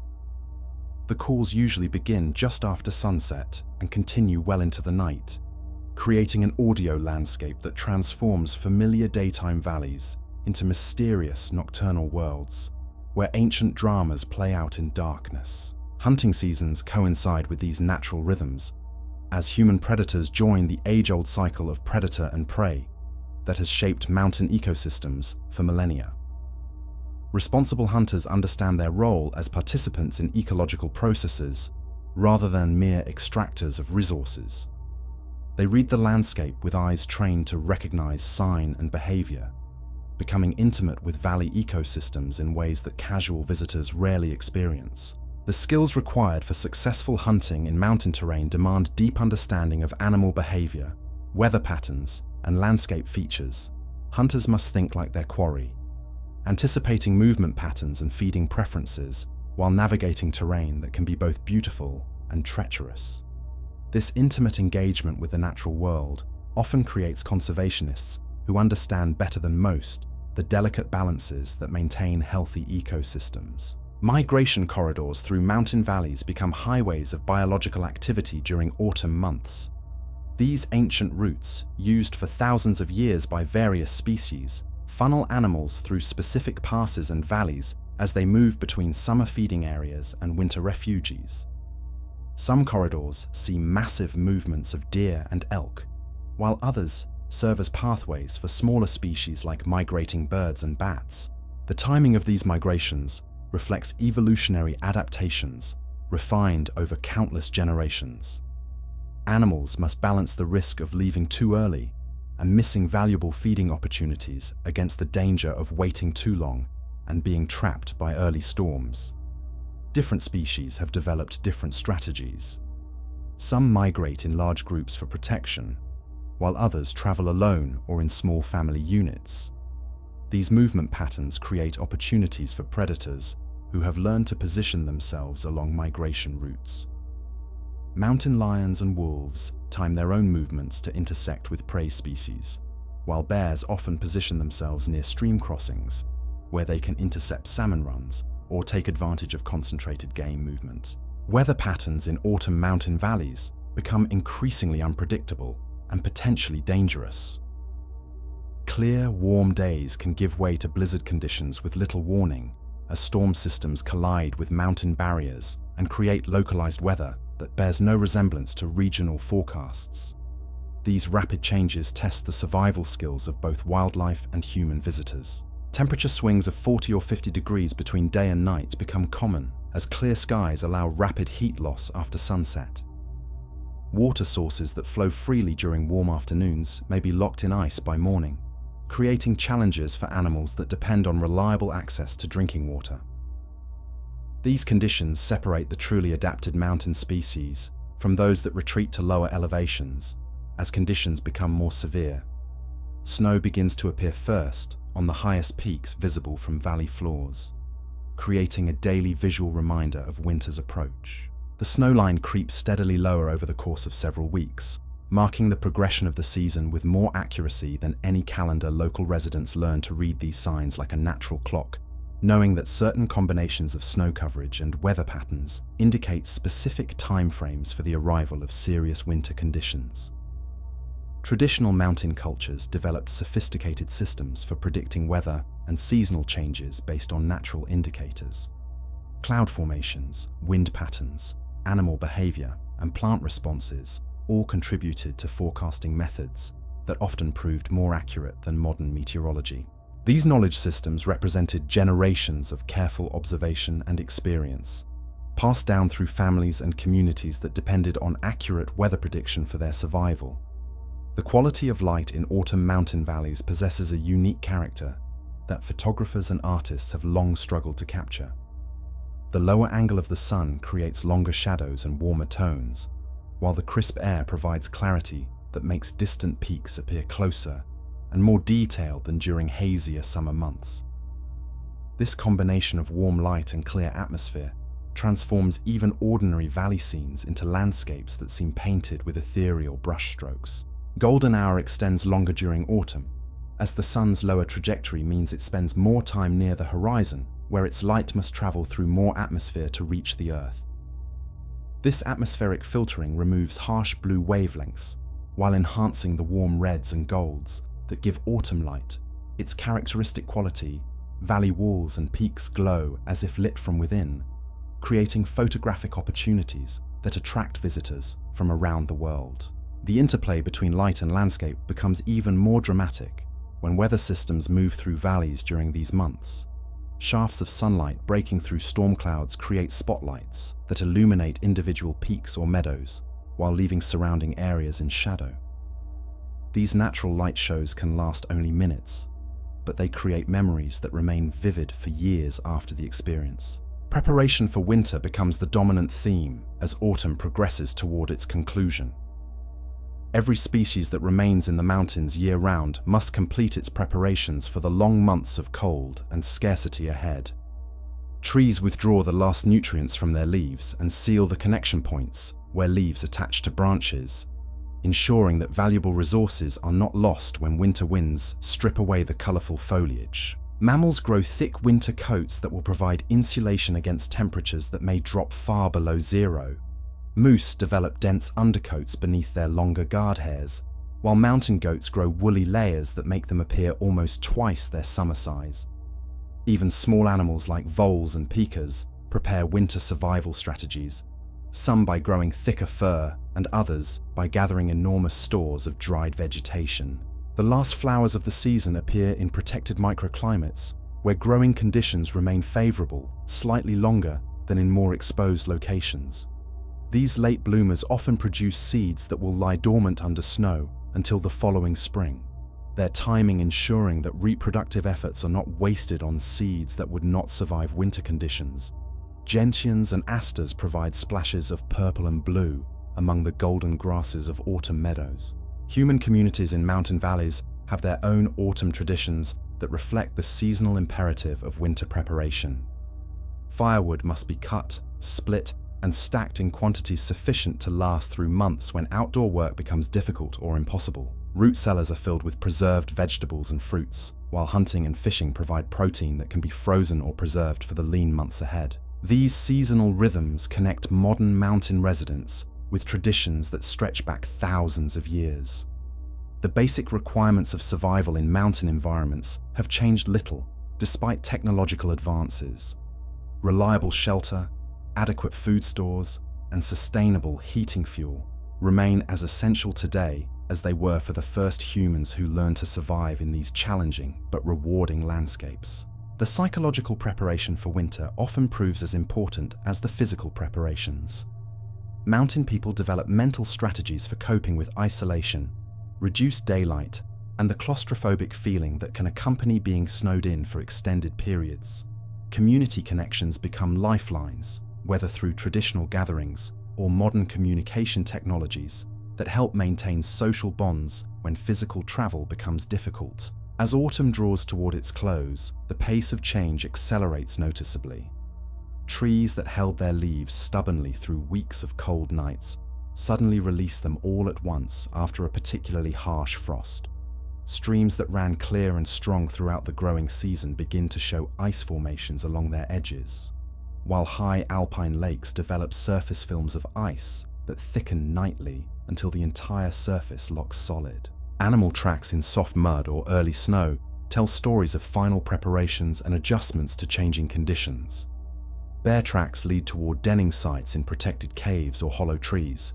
The calls usually begin just after sunset and continue well into the night, creating an audio landscape that transforms familiar daytime valleys into mysterious nocturnal worlds, where ancient dramas play out in darkness. Hunting seasons coincide with these natural rhythms, as human predators join the age-old cycle of predator and prey that has shaped mountain ecosystems for millennia. Responsible hunters understand their role as participants in ecological processes rather than mere extractors of resources. They read the landscape with eyes trained to recognize sign and behavior, becoming intimate with valley ecosystems in ways that casual visitors rarely experience. The skills required for successful hunting in mountain terrain demand deep understanding of animal behavior, weather patterns, and landscape features. Hunters must think like their quarry, anticipating movement patterns and feeding preferences while navigating terrain that can be both beautiful and treacherous. This intimate engagement with the natural world often creates conservationists who understand better than most the delicate balances that maintain healthy ecosystems. Migration corridors through mountain valleys become highways of biological activity during autumn months. These ancient routes, used for thousands of years by various species, funnel animals through specific passes and valleys as they move between summer feeding areas and winter refuges. Some corridors see massive movements of deer and elk, while others serve as pathways for smaller species like migrating birds and bats. The timing of these migrations reflects evolutionary adaptations refined over countless generations. Animals must balance the risk of leaving too early and missing valuable feeding opportunities against the danger of waiting too long and being trapped by early storms. Different species have developed different strategies. Some migrate in large groups for protection, while others travel alone or in small family units. These movement patterns create opportunities for predators who have learned to position themselves along migration routes. Mountain lions and wolves time their own movements to intersect with prey species, while bears often position themselves near stream crossings, where they can intercept salmon runs or take advantage of concentrated game movement. Weather patterns in autumn mountain valleys become increasingly unpredictable and potentially dangerous. Clear, warm days can give way to blizzard conditions with little warning, as storm systems collide with mountain barriers and create localized weather that bears no resemblance to regional forecasts. These rapid changes test the survival skills of both wildlife and human visitors. Temperature swings of 40 or 50 degrees between day and night become common, as clear skies allow rapid heat loss after sunset. Water sources that flow freely during warm afternoons may be locked in ice by morning, creating challenges for animals that depend on reliable access to drinking water. These conditions separate the truly adapted mountain species from those that retreat to lower elevations as conditions become more severe. Snow begins to appear first on the highest peaks visible from valley floors, creating a daily visual reminder of winter's approach. The snowline creeps steadily lower over the course of several weeks, marking the progression of the season with more accuracy than any calendar. Local residents learn to read these signs like a natural clock, knowing that certain combinations of snow coverage and weather patterns indicate specific timeframes for the arrival of serious winter conditions. Traditional mountain cultures developed sophisticated systems for predicting weather and seasonal changes based on natural indicators. Cloud formations, wind patterns, animal behavior, and plant responses all contributed to forecasting methods that often proved more accurate than modern meteorology. These knowledge systems represented generations of careful observation and experience, passed down through families and communities that depended on accurate weather prediction for their survival. The quality of light in autumn mountain valleys possesses a unique character that photographers and artists have long struggled to capture. The lower angle of the sun creates longer shadows and warmer tones, while the crisp air provides clarity that makes distant peaks appear closer and more detailed than during hazier summer months. This combination of warm light and clear atmosphere transforms even ordinary valley scenes into landscapes that seem painted with ethereal brushstrokes. Golden hour extends longer during autumn, as the sun's lower trajectory means it spends more time near the horizon, where its light must travel through more atmosphere to reach the Earth. This atmospheric filtering removes harsh blue wavelengths, while enhancing the warm reds and golds that give autumn light its characteristic quality. Valley walls and peaks glow as if lit from within, creating photographic opportunities that attract visitors from around the world. The interplay between light and landscape becomes even more dramatic when weather systems move through valleys during these months. Shafts of sunlight breaking through storm clouds create spotlights that illuminate individual peaks or meadows, while leaving surrounding areas in shadow. These natural light shows can last only minutes, but they create memories that remain vivid for years after the experience. Preparation for winter becomes the dominant theme as autumn progresses toward its conclusion. Every species that remains in the mountains year-round must complete its preparations for the long months of cold and scarcity ahead. Trees withdraw the last nutrients from their leaves and seal the connection points where leaves attach to branches, ensuring that valuable resources are not lost when winter winds strip away the colorful foliage. Mammals grow thick winter coats that will provide insulation against temperatures that may drop far below zero. Moose develop dense undercoats beneath their longer guard hairs, while mountain goats grow woolly layers that make them appear almost twice their summer size. Even small animals like voles and pikas prepare winter survival strategies, some by growing thicker fur and others by gathering enormous stores of dried vegetation. The last flowers of the season appear in protected microclimates, where growing conditions remain favorable slightly longer than in more exposed locations. These late bloomers often produce seeds that will lie dormant under snow until the following spring, their timing ensuring that reproductive efforts are not wasted on seeds that would not survive winter conditions. Gentians and asters provide splashes of purple and blue among the golden grasses of autumn meadows. Human communities in mountain valleys have their own autumn traditions that reflect the seasonal imperative of winter preparation. Firewood must be cut, split, and stacked in quantities sufficient to last through months when outdoor work becomes difficult or impossible. Root cellars are filled with preserved vegetables and fruits, while hunting and fishing provide protein that can be frozen or preserved for the lean months ahead. These seasonal rhythms connect modern mountain residents with traditions that stretch back thousands of years. The basic requirements of survival in mountain environments have changed little, despite technological advances. Reliable shelter, adequate food stores, and sustainable heating fuel remain as essential today as they were for the first humans who learned to survive in these challenging but rewarding landscapes. The psychological preparation for winter often proves as important as the physical preparations. Mountain people develop mental strategies for coping with isolation, reduced daylight, and the claustrophobic feeling that can accompany being snowed in for extended periods. Community connections become lifelines, whether through traditional gatherings or modern communication technologies that help maintain social bonds when physical travel becomes difficult. As autumn draws toward its close, the pace of change accelerates noticeably. Trees that held their leaves stubbornly through weeks of cold nights suddenly release them all at once after a particularly harsh frost. Streams that ran clear and strong throughout the growing season begin to show ice formations along their edges, while high alpine lakes develop surface films of ice that thicken nightly until the entire surface locks solid. Animal tracks in soft mud or early snow tell stories of final preparations and adjustments to changing conditions. Bear tracks lead toward denning sites in protected caves or hollow trees,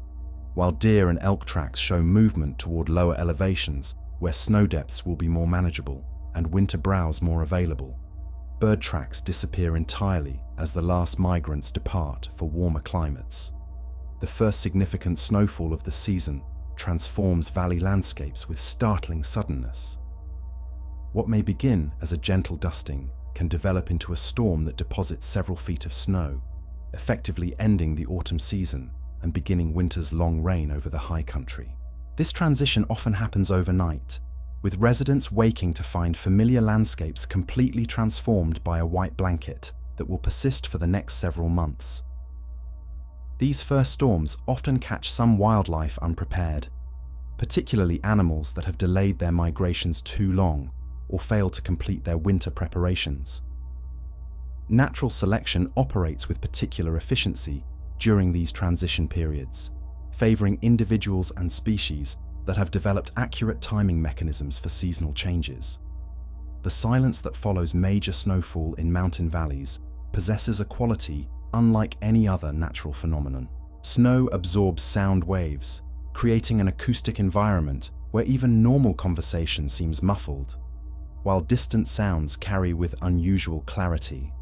while deer and elk tracks show movement toward lower elevations where snow depths will be more manageable and winter browse more available. Bird tracks disappear entirely as the last migrants depart for warmer climates. The first significant snowfall of the season transforms valley landscapes with startling suddenness. What may begin as a gentle dusting can develop into a storm that deposits several feet of snow, effectively ending the autumn season and beginning winter's long reign over the high country. This transition often happens overnight, with residents waking to find familiar landscapes completely transformed by a white blanket that will persist for the next several months. These first storms often catch some wildlife unprepared, particularly animals that have delayed their migrations too long or failed to complete their winter preparations. Natural selection operates with particular efficiency during these transition periods, favoring individuals and species that have developed accurate timing mechanisms for seasonal changes. The silence that follows major snowfall in mountain valleys possesses a quality unlike any other natural phenomenon. Snow absorbs sound waves, creating an acoustic environment where even normal conversation seems muffled, while distant sounds carry with unusual clarity.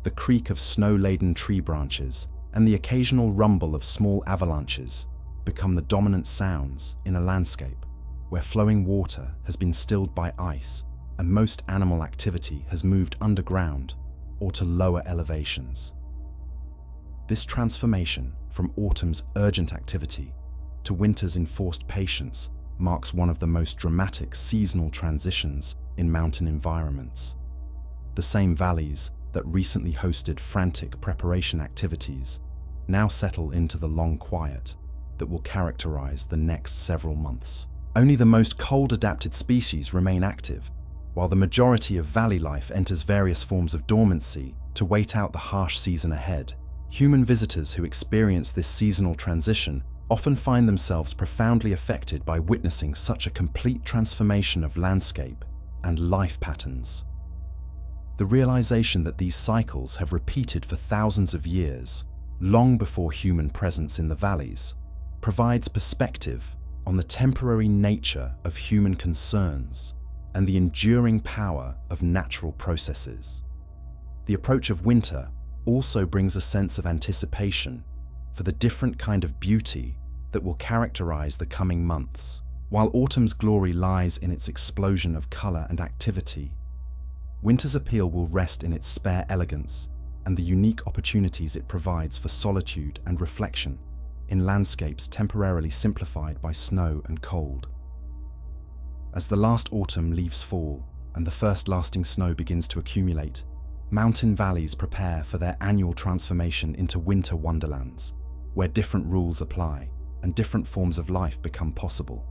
The creak of snow-laden tree branches and the occasional rumble of small avalanches become the dominant sounds in a landscape where flowing water has been stilled by ice and most animal activity has moved underground or to lower elevations. This transformation from autumn's urgent activity to winter's enforced patience marks one of the most dramatic seasonal transitions in mountain environments. The same valleys that recently hosted frantic preparation activities now settle into the long quiet that will characterize the next several months. Only the most cold-adapted species remain active, while the majority of valley life enters various forms of dormancy to wait out the harsh season ahead. Human visitors who experience this seasonal transition often find themselves profoundly affected by witnessing such a complete transformation of landscape and life patterns. The realization that these cycles have repeated for thousands of years, long before human presence in the valleys, provides perspective on the temporary nature of human concerns and the enduring power of natural processes. The approach of winter also brings a sense of anticipation for the different kind of beauty that will characterize the coming months. While autumn's glory lies in its explosion of color and activity, winter's appeal will rest in its spare elegance and the unique opportunities it provides for solitude and reflection in landscapes temporarily simplified by snow and cold. As the last autumn leaves fall and the first lasting snow begins to accumulate, mountain valleys prepare for their annual transformation into winter wonderlands, where different rules apply and different forms of life become possible.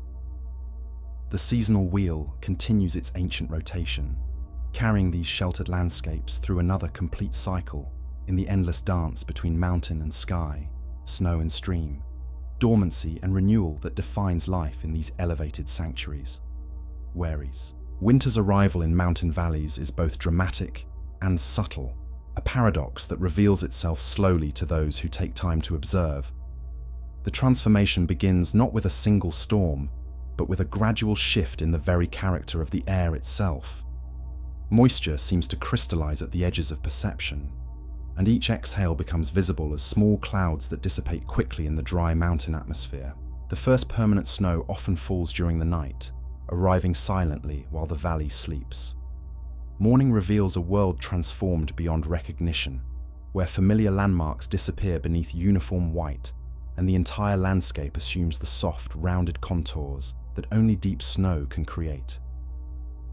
The seasonal wheel continues its ancient rotation, carrying these sheltered landscapes through another complete cycle in the endless dance between mountain and sky, snow and stream, dormancy and renewal that defines life in these elevated sanctuaries. Whereas winter's arrival in mountain valleys is both dramatic and subtle, a paradox that reveals itself slowly to those who take time to observe. The transformation begins not with a single storm, but with a gradual shift in the very character of the air itself. Moisture seems to crystallize at the edges of perception, and each exhale becomes visible as small clouds that dissipate quickly in the dry mountain atmosphere. The first permanent snow often falls during the night, arriving silently while the valley sleeps. Morning reveals a world transformed beyond recognition, where familiar landmarks disappear beneath uniform white, and the entire landscape assumes the soft, rounded contours that only deep snow can create.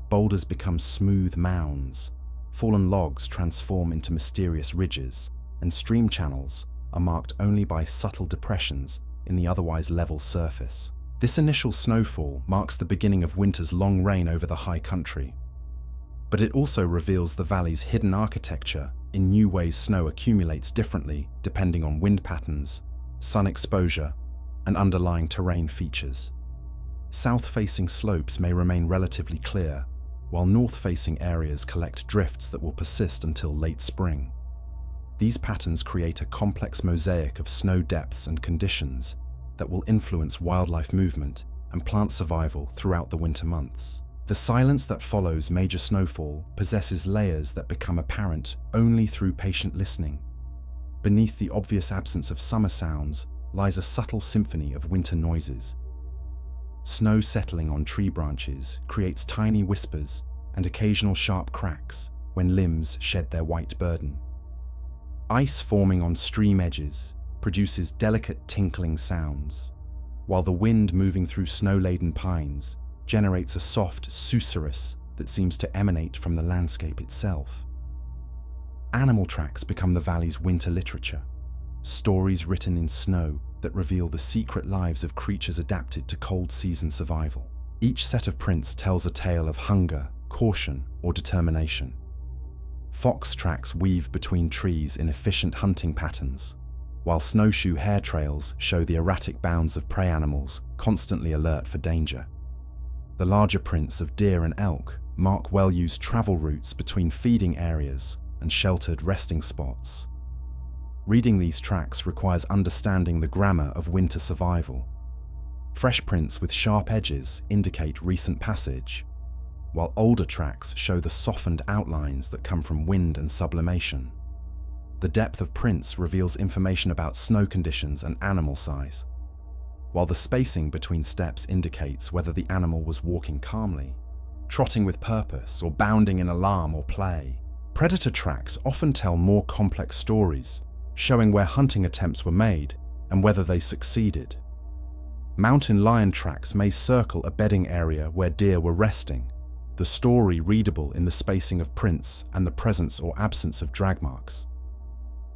Boulders become smooth mounds, fallen logs transform into mysterious ridges, and stream channels are marked only by subtle depressions in the otherwise level surface. This initial snowfall marks the beginning of winter's long reign over the high country. But it also reveals the valley's hidden architecture in new ways. Snow accumulates differently depending on wind patterns, sun exposure, and underlying terrain features. South-facing slopes may remain relatively clear, while north-facing areas collect drifts that will persist until late spring. These patterns create a complex mosaic of snow depths and conditions that will influence wildlife movement and plant survival throughout the winter months. The silence that follows major snowfall possesses layers that become apparent only through patient listening. Beneath the obvious absence of summer sounds lies a subtle symphony of winter noises. Snow settling on tree branches creates tiny whispers and occasional sharp cracks when limbs shed their white burden. Ice forming on stream edges produces delicate tinkling sounds, while the wind moving through snow-laden pines generates a soft susurrus that seems to emanate from the landscape itself. Animal tracks become the valley's winter literature, stories written in snow that reveal the secret lives of creatures adapted to cold season survival. Each set of prints tells a tale of hunger, caution, or determination. Fox tracks weave between trees in efficient hunting patterns, while snowshoe hair trails show the erratic bounds of prey animals constantly alert for danger. The larger prints of deer and elk mark well-used travel routes between feeding areas and sheltered resting spots. Reading these tracks requires understanding the grammar of winter survival. Fresh prints with sharp edges indicate recent passage, while older tracks show the softened outlines that come from wind and sublimation. The depth of prints reveals information about snow conditions and animal size, while the spacing between steps indicates whether the animal was walking calmly, trotting with purpose, or bounding in alarm or play. Predator tracks often tell more complex stories, showing where hunting attempts were made and whether they succeeded. Mountain lion tracks may circle a bedding area where deer were resting, the story readable in the spacing of prints and the presence or absence of drag marks.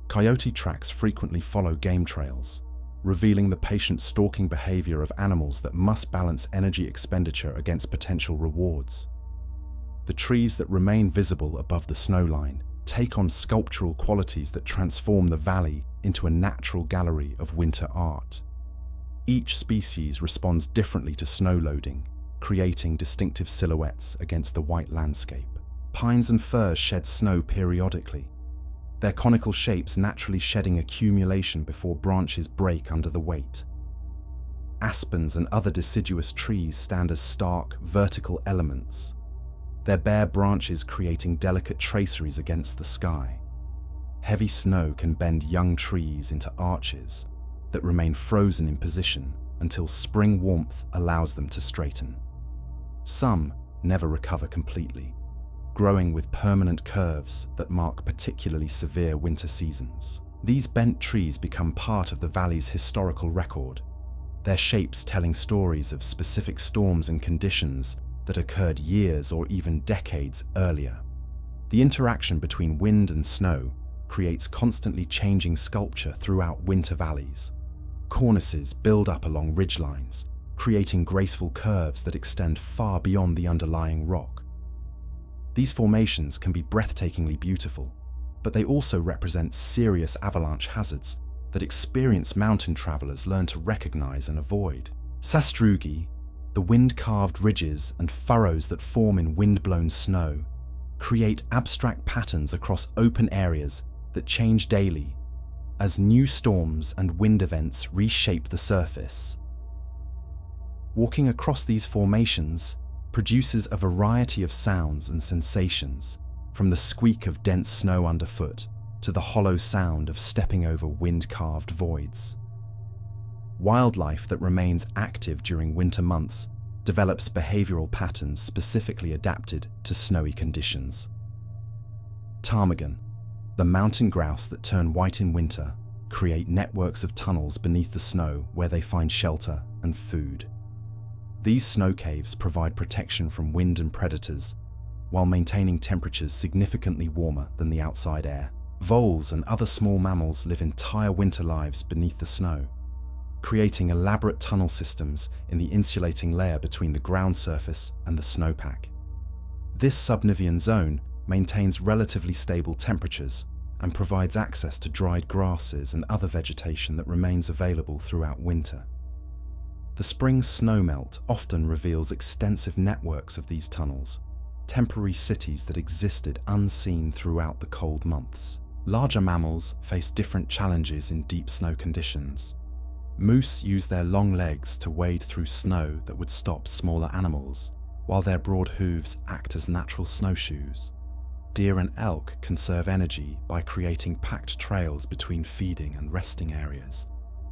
Coyote tracks frequently follow game trails, revealing the patient stalking behavior of animals that must balance energy expenditure against potential rewards. The trees that remain visible above the snowline take on sculptural qualities that transform the valley into a natural gallery of winter art. Each species responds differently to snow loading, creating distinctive silhouettes against the white landscape. Pines and firs shed snow periodically, their conical shapes naturally shedding accumulation before branches break under the weight. Aspens and other deciduous trees stand as stark, vertical elements, their bare branches creating delicate traceries against the sky. Heavy snow can bend young trees into arches that remain frozen in position until spring warmth allows them to straighten. Some never recover completely, growing with permanent curves that mark particularly severe winter seasons. These bent trees become part of the valley's historical record, their shapes telling stories of specific storms and conditions that occurred years or even decades earlier. The interaction between wind and snow creates constantly changing sculpture throughout winter valleys. Cornices build up along ridgelines, creating graceful curves that extend far beyond the underlying rock. These formations can be breathtakingly beautiful, but they also represent serious avalanche hazards that experienced mountain travelers learn to recognize and avoid. Sastrugi, the wind-carved ridges and furrows that form in wind-blown snow, create abstract patterns across open areas that change daily as new storms and wind events reshape the surface. Walking across these formations produces a variety of sounds and sensations, from the squeak of dense snow underfoot to the hollow sound of stepping over wind-carved voids. Wildlife that remains active during winter months develops behavioral patterns specifically adapted to snowy conditions. Ptarmigan, the mountain grouse that turn white in winter, create networks of tunnels beneath the snow where they find shelter and food. These snow caves provide protection from wind and predators, while maintaining temperatures significantly warmer than the outside air. Voles and other small mammals live entire winter lives beneath the snow, creating elaborate tunnel systems in the insulating layer between the ground surface and the snowpack. This subnivean zone maintains relatively stable temperatures and provides access to dried grasses and other vegetation that remains available throughout winter. The spring snowmelt often reveals extensive networks of these tunnels, temporary cities that existed unseen throughout the cold months. Larger mammals face different challenges in deep snow conditions. Moose use their long legs to wade through snow that would stop smaller animals, while their broad hooves act as natural snowshoes. Deer and elk conserve energy by creating packed trails between feeding and resting areas,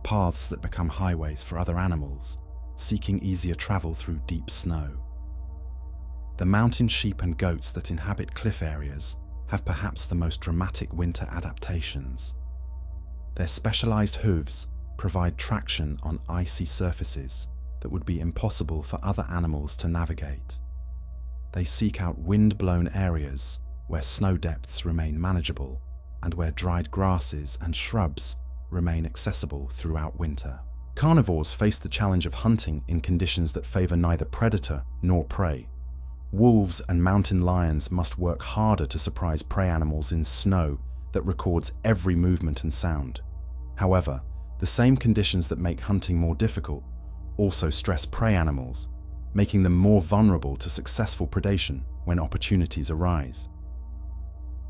paths that become highways for other animals, seeking easier travel through deep snow. The mountain sheep and goats that inhabit cliff areas have perhaps the most dramatic winter adaptations. Their specialized hooves provide traction on icy surfaces that would be impossible for other animals to navigate. They seek out wind-blown areas where snow depths remain manageable and where dried grasses and shrubs remain accessible throughout winter. Carnivores face the challenge of hunting in conditions that favor neither predator nor prey. Wolves and mountain lions must work harder to surprise prey animals in snow that records every movement and sound. However, the same conditions that make hunting more difficult also stress prey animals, making them more vulnerable to successful predation when opportunities arise.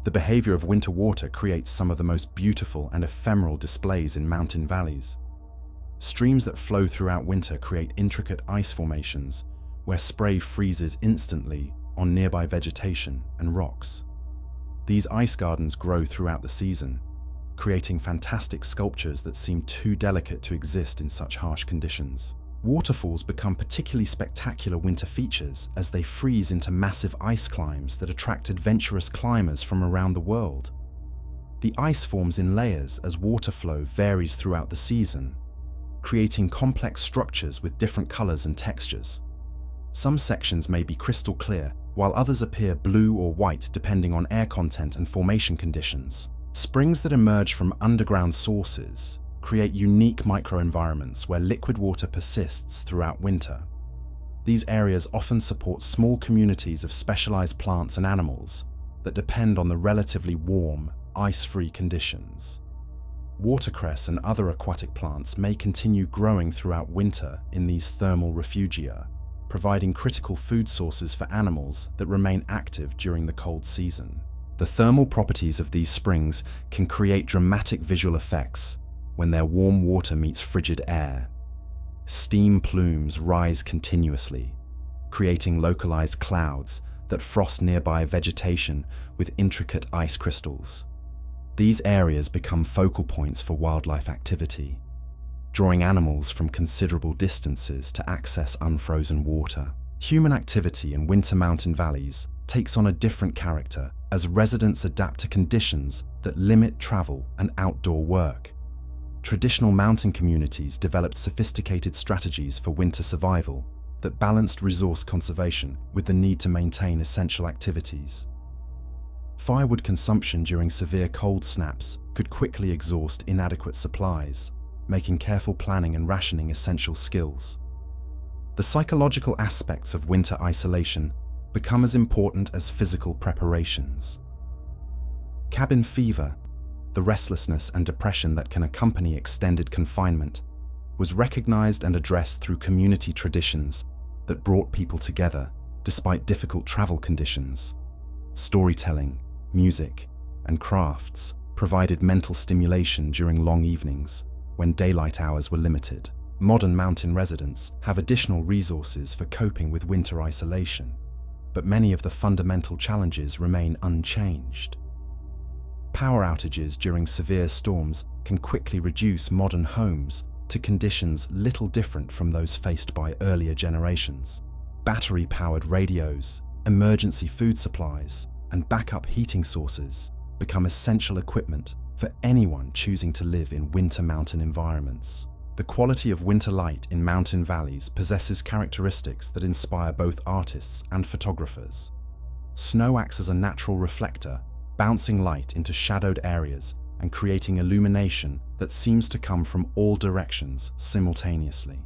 The behavior of winter water creates some of the most beautiful and ephemeral displays in mountain valleys. Streams that flow throughout winter create intricate ice formations where spray freezes instantly on nearby vegetation and rocks. These ice gardens grow throughout the season, creating fantastic sculptures that seem too delicate to exist in such harsh conditions. Waterfalls become particularly spectacular winter features as they freeze into massive ice climbs that attract adventurous climbers from around the world. The ice forms in layers as water flow varies throughout the season, creating complex structures with different colors and textures. Some sections may be crystal clear, while others appear blue or white depending on air content and formation conditions. Springs that emerge from underground sources create unique microenvironments where liquid water persists throughout winter. These areas often support small communities of specialized plants and animals that depend on the relatively warm, ice-free conditions. Watercress and other aquatic plants may continue growing throughout winter in these thermal refugia, providing critical food sources for animals that remain active during the cold season. The thermal properties of these springs can create dramatic visual effects when their warm water meets frigid air. Steam plumes rise continuously, creating localized clouds that frost nearby vegetation with intricate ice crystals. These areas become focal points for wildlife activity, drawing animals from considerable distances to access unfrozen water. Human activity in winter mountain valleys takes on a different character as residents adapt to conditions that limit travel and outdoor work. Traditional mountain communities developed sophisticated strategies for winter survival that balanced resource conservation with the need to maintain essential activities. Firewood consumption during severe cold snaps could quickly exhaust inadequate supplies, making careful planning and rationing essential skills. The psychological aspects of winter isolation become as important as physical preparations. Cabin fever, the restlessness and depression that can accompany extended confinement, was recognized and addressed through community traditions that brought people together despite difficult travel conditions. Storytelling, music, and crafts provided mental stimulation during long evenings when daylight hours were limited. Modern mountain residents have additional resources for coping with winter isolation, but many of the fundamental challenges remain unchanged. Power outages during severe storms can quickly reduce modern homes to conditions little different from those faced by earlier generations. Battery-powered radios, emergency food supplies, and backup heating sources become essential equipment for anyone choosing to live in winter mountain environments. The quality of winter light in mountain valleys possesses characteristics that inspire both artists and photographers. Snow acts as a natural reflector, bouncing light into shadowed areas and creating illumination that seems to come from all directions simultaneously.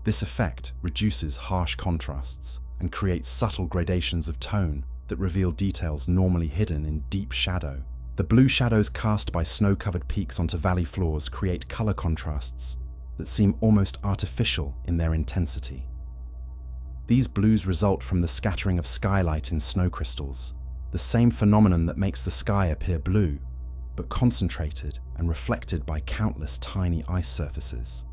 This effect reduces harsh contrasts and creates subtle gradations of tone that reveal details normally hidden in deep shadow. The blue shadows cast by snow-covered peaks onto valley floors create color contrasts that seem almost artificial in their intensity. These blues result from the scattering of skylight in snow crystals, the same phenomenon that makes the sky appear blue, but concentrated and reflected by countless tiny ice surfaces.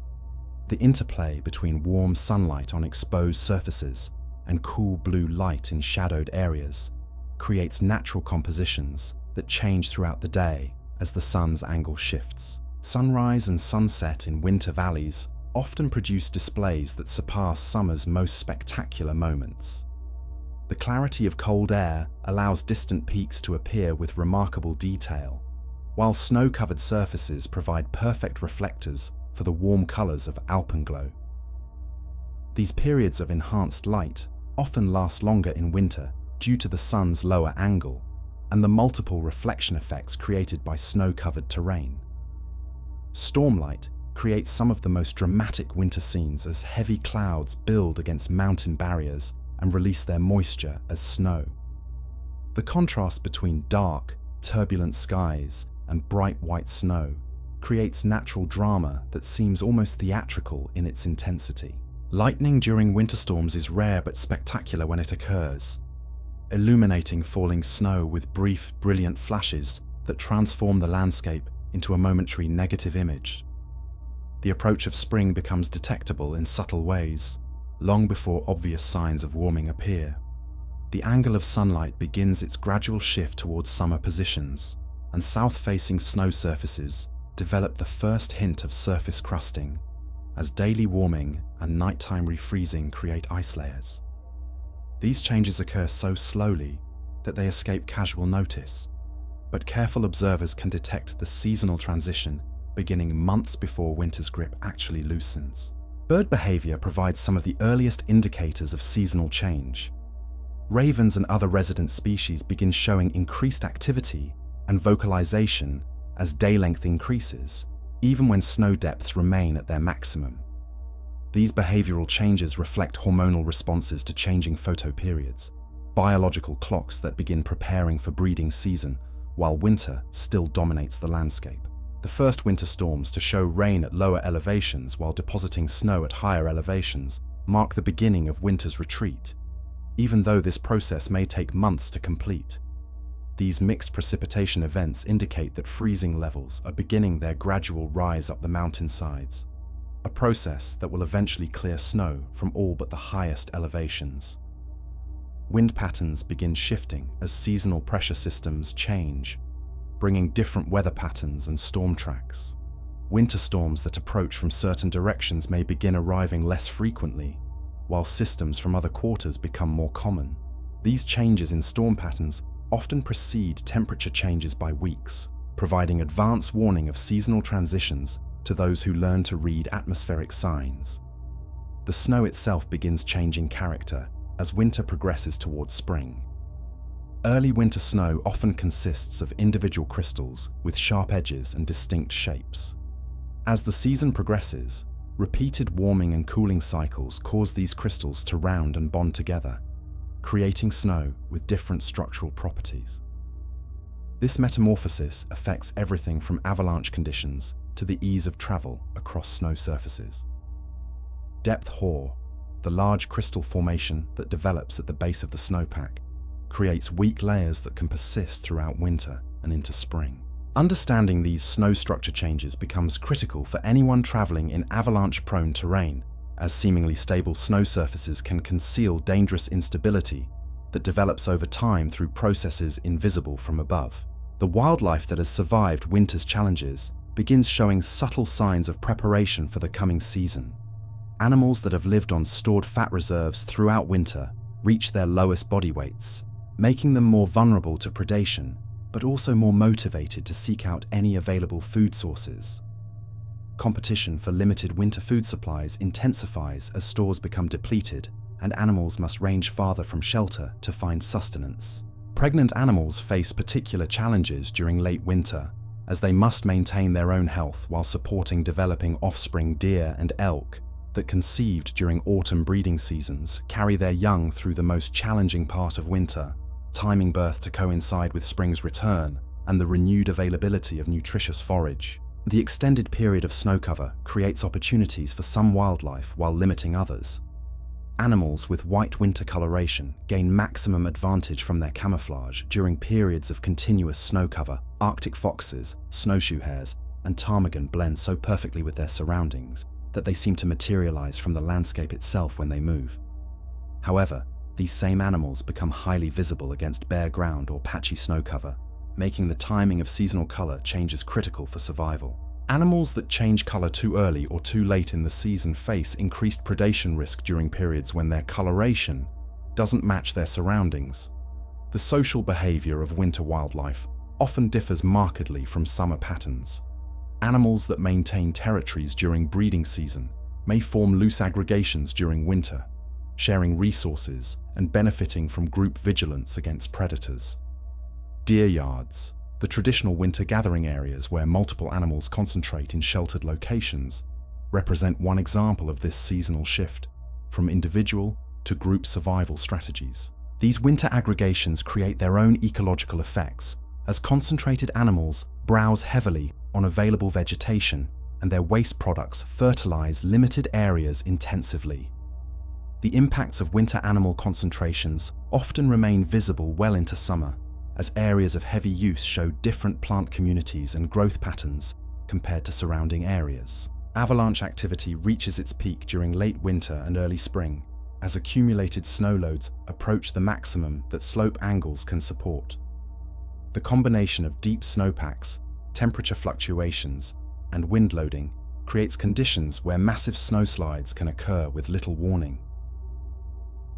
The interplay between warm sunlight on exposed surfaces and cool blue light in shadowed areas creates natural compositions that change throughout the day as the sun's angle shifts. Sunrise and sunset in winter valleys often produce displays that surpass summer's most spectacular moments. The clarity of cold air allows distant peaks to appear with remarkable detail, while snow-covered surfaces provide perfect reflectors for the warm colors of alpenglow. These periods of enhanced light often last longer in winter due to the sun's lower angle and the multiple reflection effects created by snow-covered terrain. Stormlight creates some of the most dramatic winter scenes as heavy clouds build against mountain barriers and release their moisture as snow. The contrast between dark, turbulent skies and bright white snow creates natural drama that seems almost theatrical in its intensity. Lightning during winter storms is rare but spectacular when it occurs, illuminating falling snow with brief, brilliant flashes that transform the landscape into a momentary negative image. The approach of spring becomes detectable in subtle ways, long before obvious signs of warming appear. The angle of sunlight begins its gradual shift towards summer positions, and south-facing snow surfaces develop the first hint of surface crusting, as daily warming and nighttime refreezing create ice layers. These changes occur so slowly that they escape casual notice, but careful observers can detect the seasonal transition beginning months before winter's grip actually loosens. Bird behavior provides some of the earliest indicators of seasonal change. Ravens and other resident species begin showing increased activity and vocalization as day length increases, even when snow depths remain at their maximum. These behavioral changes reflect hormonal responses to changing photoperiods, biological clocks that begin preparing for breeding season while winter still dominates the landscape. The first winter storms to show rain at lower elevations while depositing snow at higher elevations mark the beginning of winter's retreat, even though this process may take months to complete. These mixed precipitation events indicate that freezing levels are beginning their gradual rise up the mountainsides, a process that will eventually clear snow from all but the highest elevations. Wind patterns begin shifting as seasonal pressure systems change, bringing different weather patterns and storm tracks. Winter storms that approach from certain directions may begin arriving less frequently, while systems from other quarters become more common. These changes in storm patterns often precede temperature changes by weeks, providing advance warning of seasonal transitions to those who learn to read atmospheric signs. The snow itself begins changing character as winter progresses towards spring. Early winter snow often consists of individual crystals with sharp edges and distinct shapes. As the season progresses, repeated warming and cooling cycles cause these crystals to round and bond together, creating snow with different structural properties. This metamorphosis affects everything from avalanche conditions to the ease of travel across snow surfaces. Depth hoar, the large crystal formation that develops at the base of the snowpack, creates weak layers that can persist throughout winter and into spring. Understanding these snow structure changes becomes critical for anyone traveling in avalanche-prone terrain, as seemingly stable snow surfaces can conceal dangerous instability that develops over time through processes invisible from above. The wildlife that has survived winter's challenges begins showing subtle signs of preparation for the coming season. Animals that have lived on stored fat reserves throughout winter reach their lowest body weights, making them more vulnerable to predation, but also more motivated to seek out any available food sources. Competition for limited winter food supplies intensifies as stores become depleted and animals must range farther from shelter to find sustenance. Pregnant animals face particular challenges during late winter, as they must maintain their own health while supporting developing offspring deer and elk that, conceived during autumn breeding seasons, carry their young through the most challenging part of winter, timing birth to coincide with spring's return and the renewed availability of nutritious forage. The extended period of snow cover creates opportunities for some wildlife while limiting others. Animals with white winter coloration gain maximum advantage from their camouflage during periods of continuous snow cover. Arctic foxes, snowshoe hares, and ptarmigan blend so perfectly with their surroundings that they seem to materialize from the landscape itself when they move. However, these same animals become highly visible against bare ground or patchy snow cover, making the timing of seasonal color changes critical for survival. Animals that change color too early or too late in the season face increased predation risk during periods when their coloration doesn't match their surroundings. The social behavior of winter wildlife often differs markedly from summer patterns. Animals that maintain territories during breeding season may form loose aggregations during winter, sharing resources and benefiting from group vigilance against predators. Deer yards, the traditional winter gathering areas where multiple animals concentrate in sheltered locations, represent one example of this seasonal shift from individual to group survival strategies. These winter aggregations create their own ecological effects as concentrated animals browse heavily on available vegetation and their waste products fertilize limited areas intensively. The impacts of winter animal concentrations often remain visible well into summer, as areas of heavy use show different plant communities and growth patterns compared to surrounding areas. Avalanche activity reaches its peak during late winter and early spring, as accumulated snow loads approach the maximum that slope angles can support. The combination of deep snowpacks, temperature fluctuations, and wind loading creates conditions where massive snowslides can occur with little warning.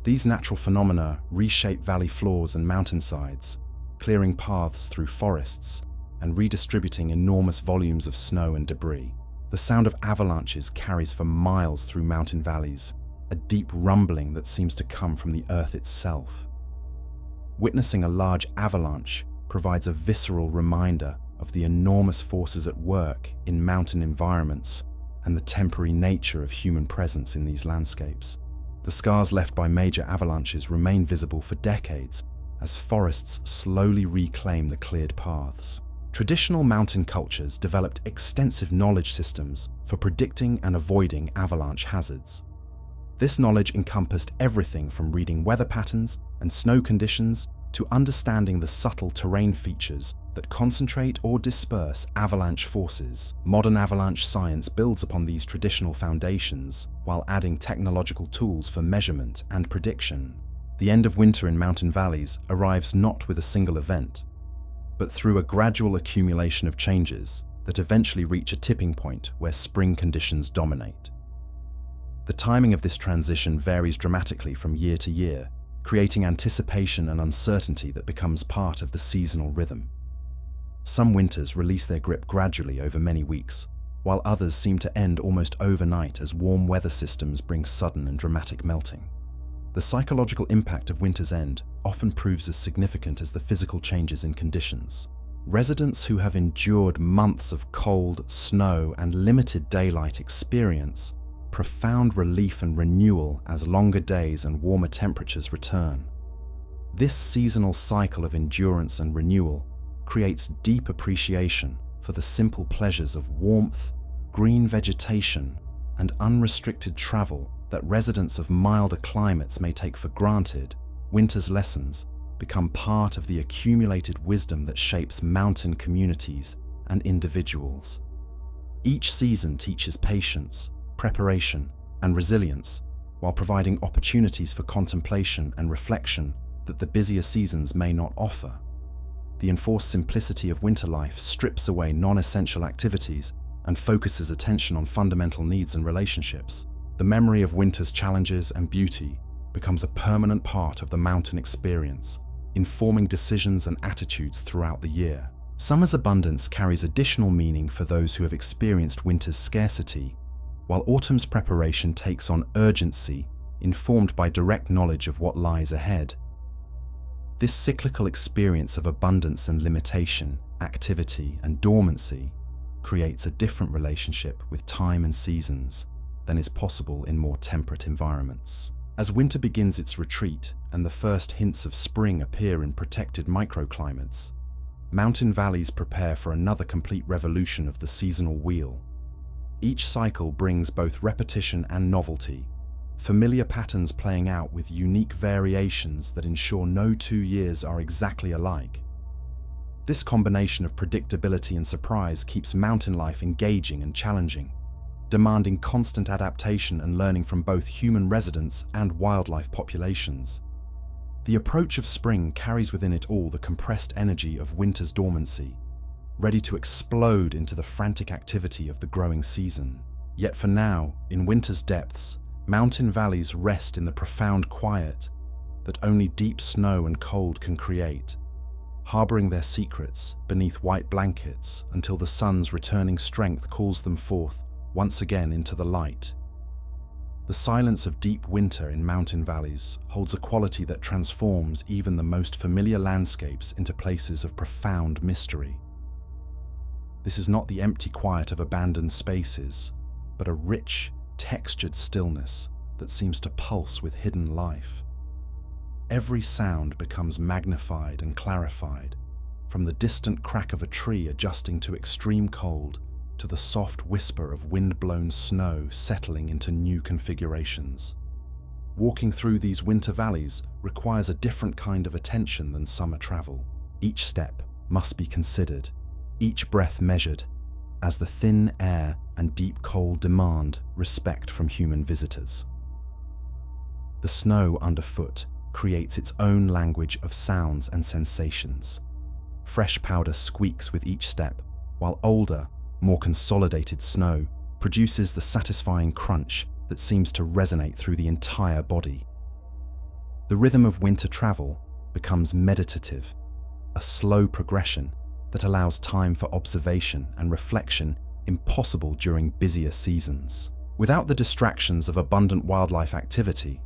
These natural phenomena reshape valley floors and mountainsides, clearing paths through forests and redistributing enormous volumes of snow and debris. The sound of avalanches carries for miles through mountain valleys, a deep rumbling that seems to come from the earth itself. Witnessing a large avalanche provides a visceral reminder of the enormous forces at work in mountain environments and the temporary nature of human presence in these landscapes. The scars left by major avalanches remain visible for decades as forests slowly reclaim the cleared paths. Traditional mountain cultures developed extensive knowledge systems for predicting and avoiding avalanche hazards. This knowledge encompassed everything from reading weather patterns and snow conditions to understanding the subtle terrain features that concentrate or disperse avalanche forces. Modern avalanche science builds upon these traditional foundations while adding technological tools for measurement and prediction. The end of winter in mountain valleys arrives not with a single event, but through a gradual accumulation of changes that eventually reach a tipping point where spring conditions dominate. The timing of this transition varies dramatically from year to year, creating anticipation and uncertainty that becomes part of the seasonal rhythm. Some winters release their grip gradually over many weeks, while others seem to end almost overnight as warm weather systems bring sudden and dramatic melting. The psychological impact of winter's end often proves as significant as the physical changes in conditions. Residents who have endured months of cold, snow, and limited daylight experience profound relief and renewal as longer days and warmer temperatures return. This seasonal cycle of endurance and renewal creates deep appreciation for the simple pleasures of warmth, green vegetation, and unrestricted travel that residents of milder climates may take for granted. Winter's lessons become part of the accumulated wisdom that shapes mountain communities and individuals. Each season teaches patience, preparation, and resilience, while providing opportunities for contemplation and reflection that the busier seasons may not offer. The enforced simplicity of winter life strips away non-essential activities and focuses attention on fundamental needs and relationships. The memory of winter's challenges and beauty becomes a permanent part of the mountain experience, informing decisions and attitudes throughout the year. Summer's abundance carries additional meaning for those who have experienced winter's scarcity, while autumn's preparation takes on urgency, informed by direct knowledge of what lies ahead. This cyclical experience of abundance and limitation, activity and dormancy, creates a different relationship with time and seasons than is possible in more temperate environments. As winter begins its retreat and the first hints of spring appear in protected microclimates, mountain valleys prepare for another complete revolution of the seasonal wheel. Each cycle brings both repetition and novelty, familiar patterns playing out with unique variations that ensure no 2 years are exactly alike. This combination of predictability and surprise keeps mountain life engaging and challenging, demanding constant adaptation and learning from both human residents and wildlife populations. The approach of spring carries within it all the compressed energy of winter's dormancy, ready to explode into the frantic activity of the growing season. Yet for now, in winter's depths, mountain valleys rest in the profound quiet that only deep snow and cold can create, harboring their secrets beneath white blankets until the sun's returning strength calls them forth once again into the light. The silence of deep winter in mountain valleys holds a quality that transforms even the most familiar landscapes into places of profound mystery. This is not the empty quiet of abandoned spaces, but a rich, textured stillness that seems to pulse with hidden life. Every sound becomes magnified and clarified, from the distant crack of a tree adjusting to extreme cold to the soft whisper of wind-blown snow settling into new configurations. Walking through these winter valleys requires a different kind of attention than summer travel. Each step must be considered, each breath measured, as the thin air and deep cold demand respect from human visitors. The snow underfoot creates its own language of sounds and sensations. Fresh powder squeaks with each step, while older, more consolidated snow produces the satisfying crunch that seems to resonate through the entire body. The rhythm of winter travel becomes meditative, a slow progression that allows time for observation and reflection impossible during busier seasons. Without the distractions of abundant wildlife activity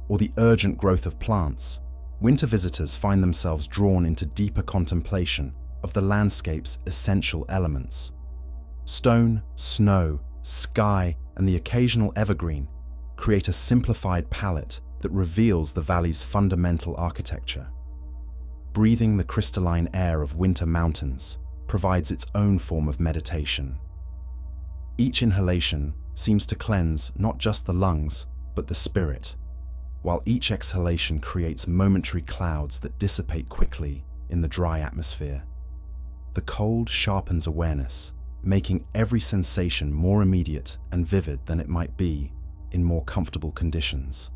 or the urgent growth of plants, winter visitors find themselves drawn into deeper contemplation of the landscape's essential elements. Stone, snow, sky, and the occasional evergreen create a simplified palette that reveals the valley's fundamental architecture. Breathing the crystalline air of winter mountains provides its own form of meditation. Each inhalation seems to cleanse not just the lungs, but the spirit, while each exhalation creates momentary clouds that dissipate quickly in the dry atmosphere. The cold sharpens awareness, making every sensation more immediate and vivid than it might be in more comfortable conditions.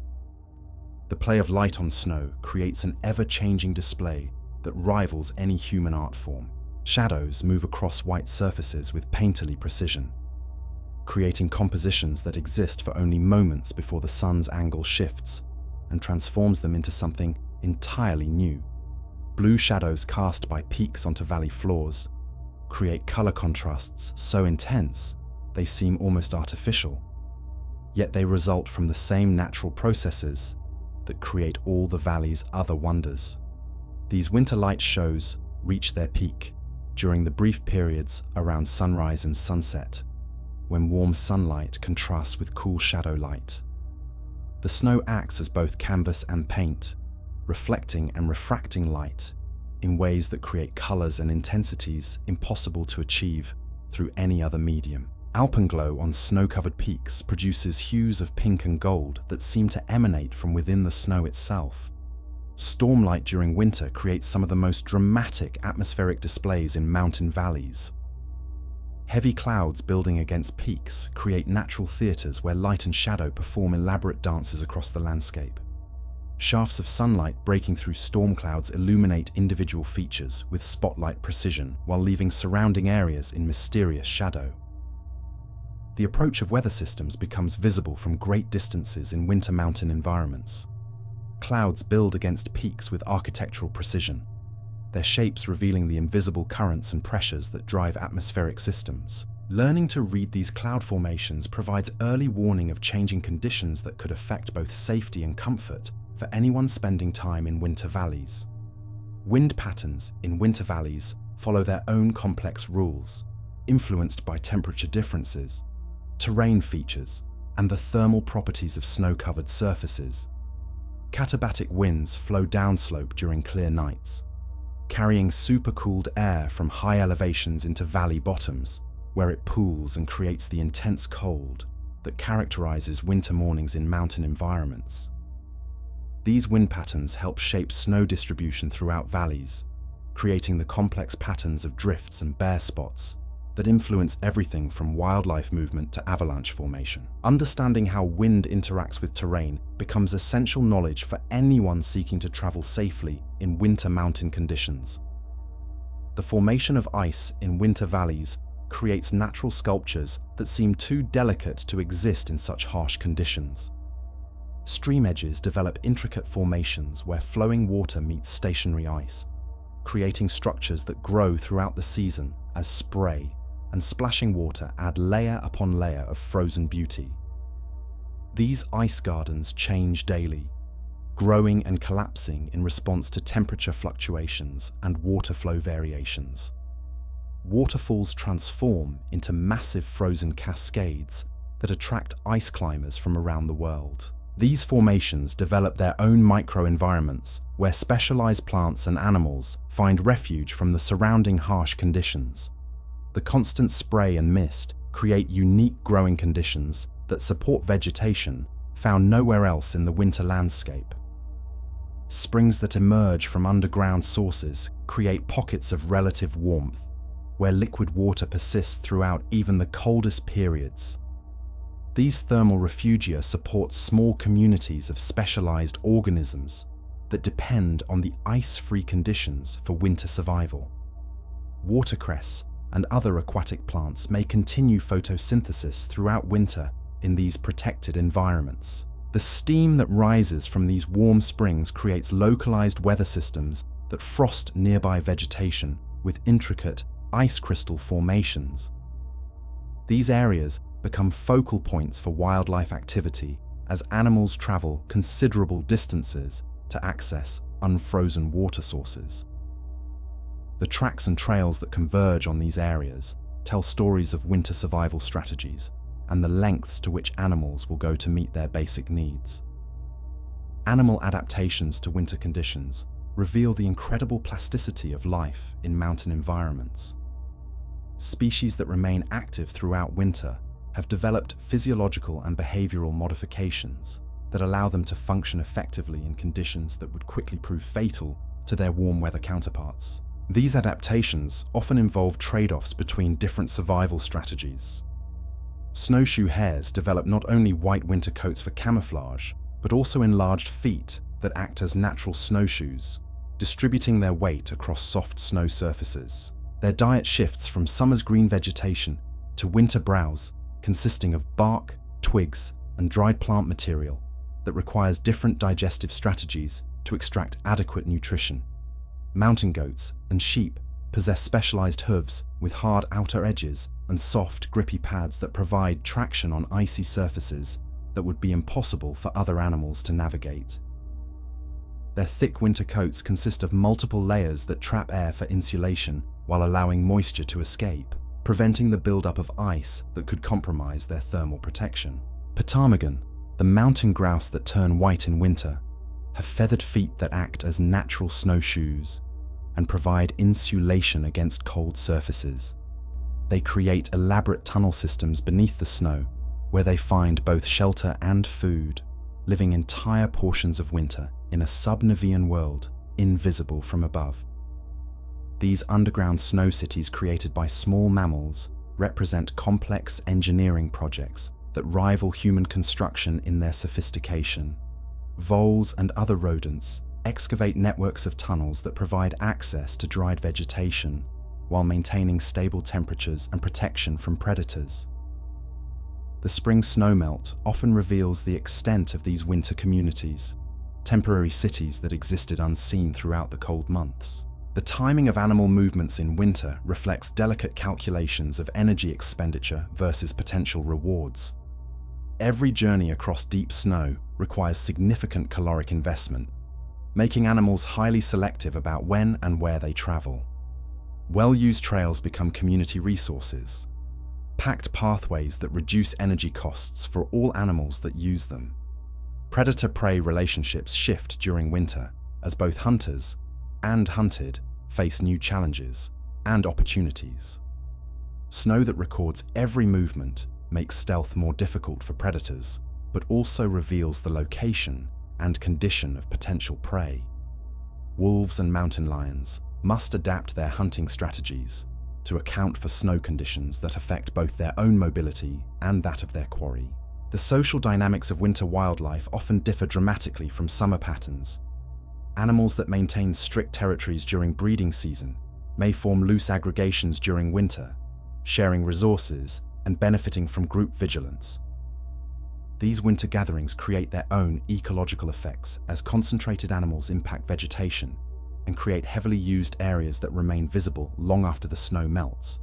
The play of light on snow creates an ever-changing display that rivals any human art form. Shadows move across white surfaces with painterly precision, creating compositions that exist for only moments before the sun's angle shifts and transforms them into something entirely new. Blue shadows cast by peaks onto valley floors create color contrasts so intense they seem almost artificial, yet they result from the same natural processes that create all the valley's other wonders. These winter light shows reach their peak during the brief periods around sunrise and sunset, when warm sunlight contrasts with cool shadow light. The snow acts as both canvas and paint, reflecting and refracting light in ways that create colors and intensities impossible to achieve through any other medium. Alpenglow on snow-covered peaks produces hues of pink and gold that seem to emanate from within the snow itself. Stormlight during winter creates some of the most dramatic atmospheric displays in mountain valleys. Heavy clouds building against peaks create natural theaters where light and shadow perform elaborate dances across the landscape. Shafts of sunlight breaking through storm clouds illuminate individual features with spotlight precision while leaving surrounding areas in mysterious shadow. The approach of weather systems becomes visible from great distances in winter mountain environments. Clouds build against peaks with architectural precision, their shapes revealing the invisible currents and pressures that drive atmospheric systems. Learning to read these cloud formations provides early warning of changing conditions that could affect both safety and comfort for anyone spending time in winter valleys. Wind patterns in winter valleys follow their own complex rules, influenced by temperature differences, terrain features, and the thermal properties of snow-covered surfaces. Katabatic winds flow downslope during clear nights, carrying supercooled air from high elevations into valley bottoms, where it pools and creates the intense cold that characterizes winter mornings in mountain environments. These wind patterns help shape snow distribution throughout valleys, creating the complex patterns of drifts and bare spots that influence everything from wildlife movement to avalanche formation. Understanding how wind interacts with terrain becomes essential knowledge for anyone seeking to travel safely in winter mountain conditions. The formation of ice in winter valleys creates natural sculptures that seem too delicate to exist in such harsh conditions. Stream edges develop intricate formations where flowing water meets stationary ice, creating structures that grow throughout the season as spray and splashing water add layer upon layer of frozen beauty. These ice gardens change daily, growing and collapsing in response to temperature fluctuations and water flow variations. Waterfalls transform into massive frozen cascades that attract ice climbers from around the world. These formations develop their own microenvironments where specialized plants and animals find refuge from the surrounding harsh conditions. The constant spray and mist create unique growing conditions that support vegetation found nowhere else in the winter landscape. Springs that emerge from underground sources create pockets of relative warmth, where liquid water persists throughout even the coldest periods. These thermal refugia support small communities of specialized organisms that depend on the ice-free conditions for winter survival. Watercress and other aquatic plants may continue photosynthesis throughout winter in these protected environments. The steam that rises from these warm springs creates localized weather systems that frost nearby vegetation with intricate ice crystal formations. These areas become focal points for wildlife activity as animals travel considerable distances to access unfrozen water sources. The tracks and trails that converge on these areas tell stories of winter survival strategies and the lengths to which animals will go to meet their basic needs. Animal adaptations to winter conditions reveal the incredible plasticity of life in mountain environments. Species that remain active throughout winter have developed physiological and behavioral modifications that allow them to function effectively in conditions that would quickly prove fatal to their warm weather counterparts. These adaptations often involve trade-offs between different survival strategies. Snowshoe hares develop not only white winter coats for camouflage, but also enlarged feet that act as natural snowshoes, distributing their weight across soft snow surfaces. Their diet shifts from summer's green vegetation to winter browse, consisting of bark, twigs, and dried plant material that requires different digestive strategies to extract adequate nutrition. Mountain goats and sheep possess specialized hooves with hard outer edges and soft, grippy pads that provide traction on icy surfaces that would be impossible for other animals to navigate. Their thick winter coats consist of multiple layers that trap air for insulation while allowing moisture to escape, preventing the buildup of ice that could compromise their thermal protection. Ptarmigan, the mountain grouse that turn white in winter, have feathered feet that act as natural snowshoes and provide insulation against cold surfaces. They create elaborate tunnel systems beneath the snow where they find both shelter and food, living entire portions of winter in a sub-Nevian world invisible from above. These underground snow cities created by small mammals represent complex engineering projects that rival human construction in their sophistication. Voles and other rodents excavate networks of tunnels that provide access to dried vegetation while maintaining stable temperatures and protection from predators. The spring snowmelt often reveals the extent of these winter communities, temporary cities that existed unseen throughout the cold months. The timing of animal movements in winter reflects delicate calculations of energy expenditure versus potential rewards. Every journey across deep snow requires significant caloric investment, making animals highly selective about when and where they travel. Well-used trails become community resources, packed pathways that reduce energy costs for all animals that use them. Predator-prey relationships shift during winter as both hunters and hunted face new challenges and opportunities. Snow that records every movement makes stealth more difficult for predators, but also reveals the location and condition of potential prey. Wolves and mountain lions must adapt their hunting strategies to account for snow conditions that affect both their own mobility and that of their quarry. The social dynamics of winter wildlife often differ dramatically from summer patterns. Animals that maintain strict territories during breeding season may form loose aggregations during winter, sharing resources and benefiting from group vigilance. These winter gatherings create their own ecological effects as concentrated animals impact vegetation and create heavily used areas that remain visible long after the snow melts.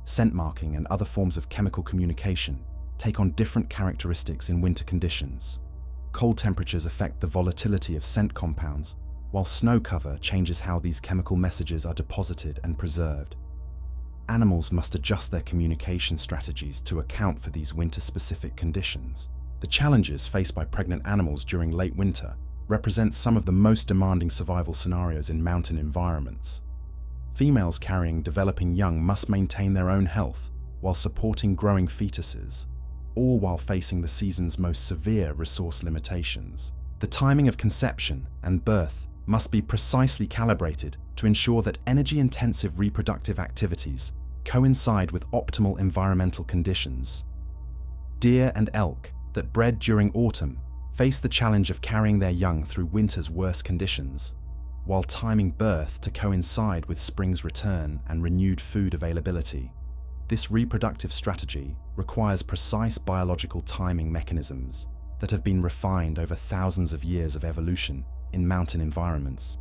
Scent marking and other forms of chemical communication take on different characteristics in winter conditions. Cold temperatures affect the volatility of scent compounds, while snow cover changes how these chemical messages are deposited and preserved. Animals must adjust their communication strategies to account for these winter-specific conditions. The challenges faced by pregnant animals during late winter represent some of the most demanding survival scenarios in mountain environments. Females carrying developing young must maintain their own health while supporting growing fetuses, all while facing the season's most severe resource limitations. The timing of conception and birth must be precisely calibrated to ensure that energy-intensive reproductive activities coincide with optimal environmental conditions. Deer and elk that bred during autumn face the challenge of carrying their young through winter's worst conditions, while timing birth to coincide with spring's return and renewed food availability. This reproductive strategy requires precise biological timing mechanisms that have been refined over thousands of years of evolution in mountain environments.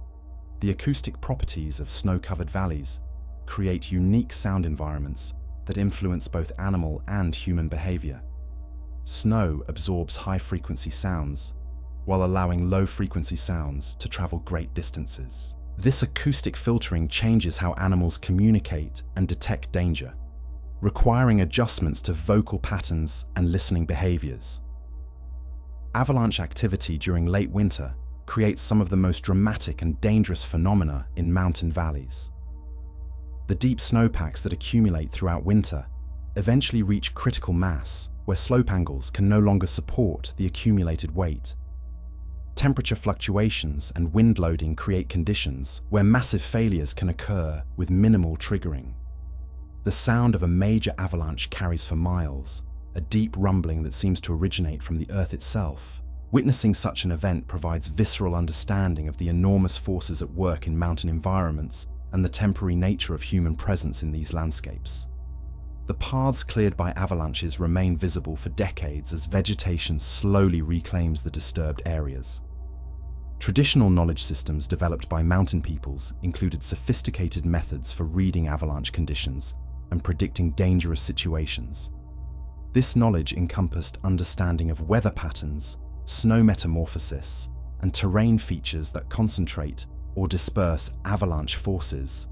The acoustic properties of snow-covered valleys create unique sound environments that influence both animal and human behavior. Snow absorbs high-frequency sounds, while allowing low-frequency sounds to travel great distances. This acoustic filtering changes how animals communicate and detect danger, requiring adjustments to vocal patterns and listening behaviors. Avalanche activity during late winter creates some of the most dramatic and dangerous phenomena in mountain valleys. The deep snowpacks that accumulate throughout winter eventually reach critical mass, where slope angles can no longer support the accumulated weight. Temperature fluctuations and wind loading create conditions where massive failures can occur with minimal triggering. The sound of a major avalanche carries for miles, a deep rumbling that seems to originate from the earth itself. Witnessing such an event provides visceral understanding of the enormous forces at work in mountain environments and the temporary nature of human presence in these landscapes. The paths cleared by avalanches remain visible for decades as vegetation slowly reclaims the disturbed areas. Traditional knowledge systems developed by mountain peoples included sophisticated methods for reading avalanche conditions and predicting dangerous situations. This knowledge encompassed understanding of weather patterns, snow metamorphosis, and terrain features that concentrate or disperse avalanche forces.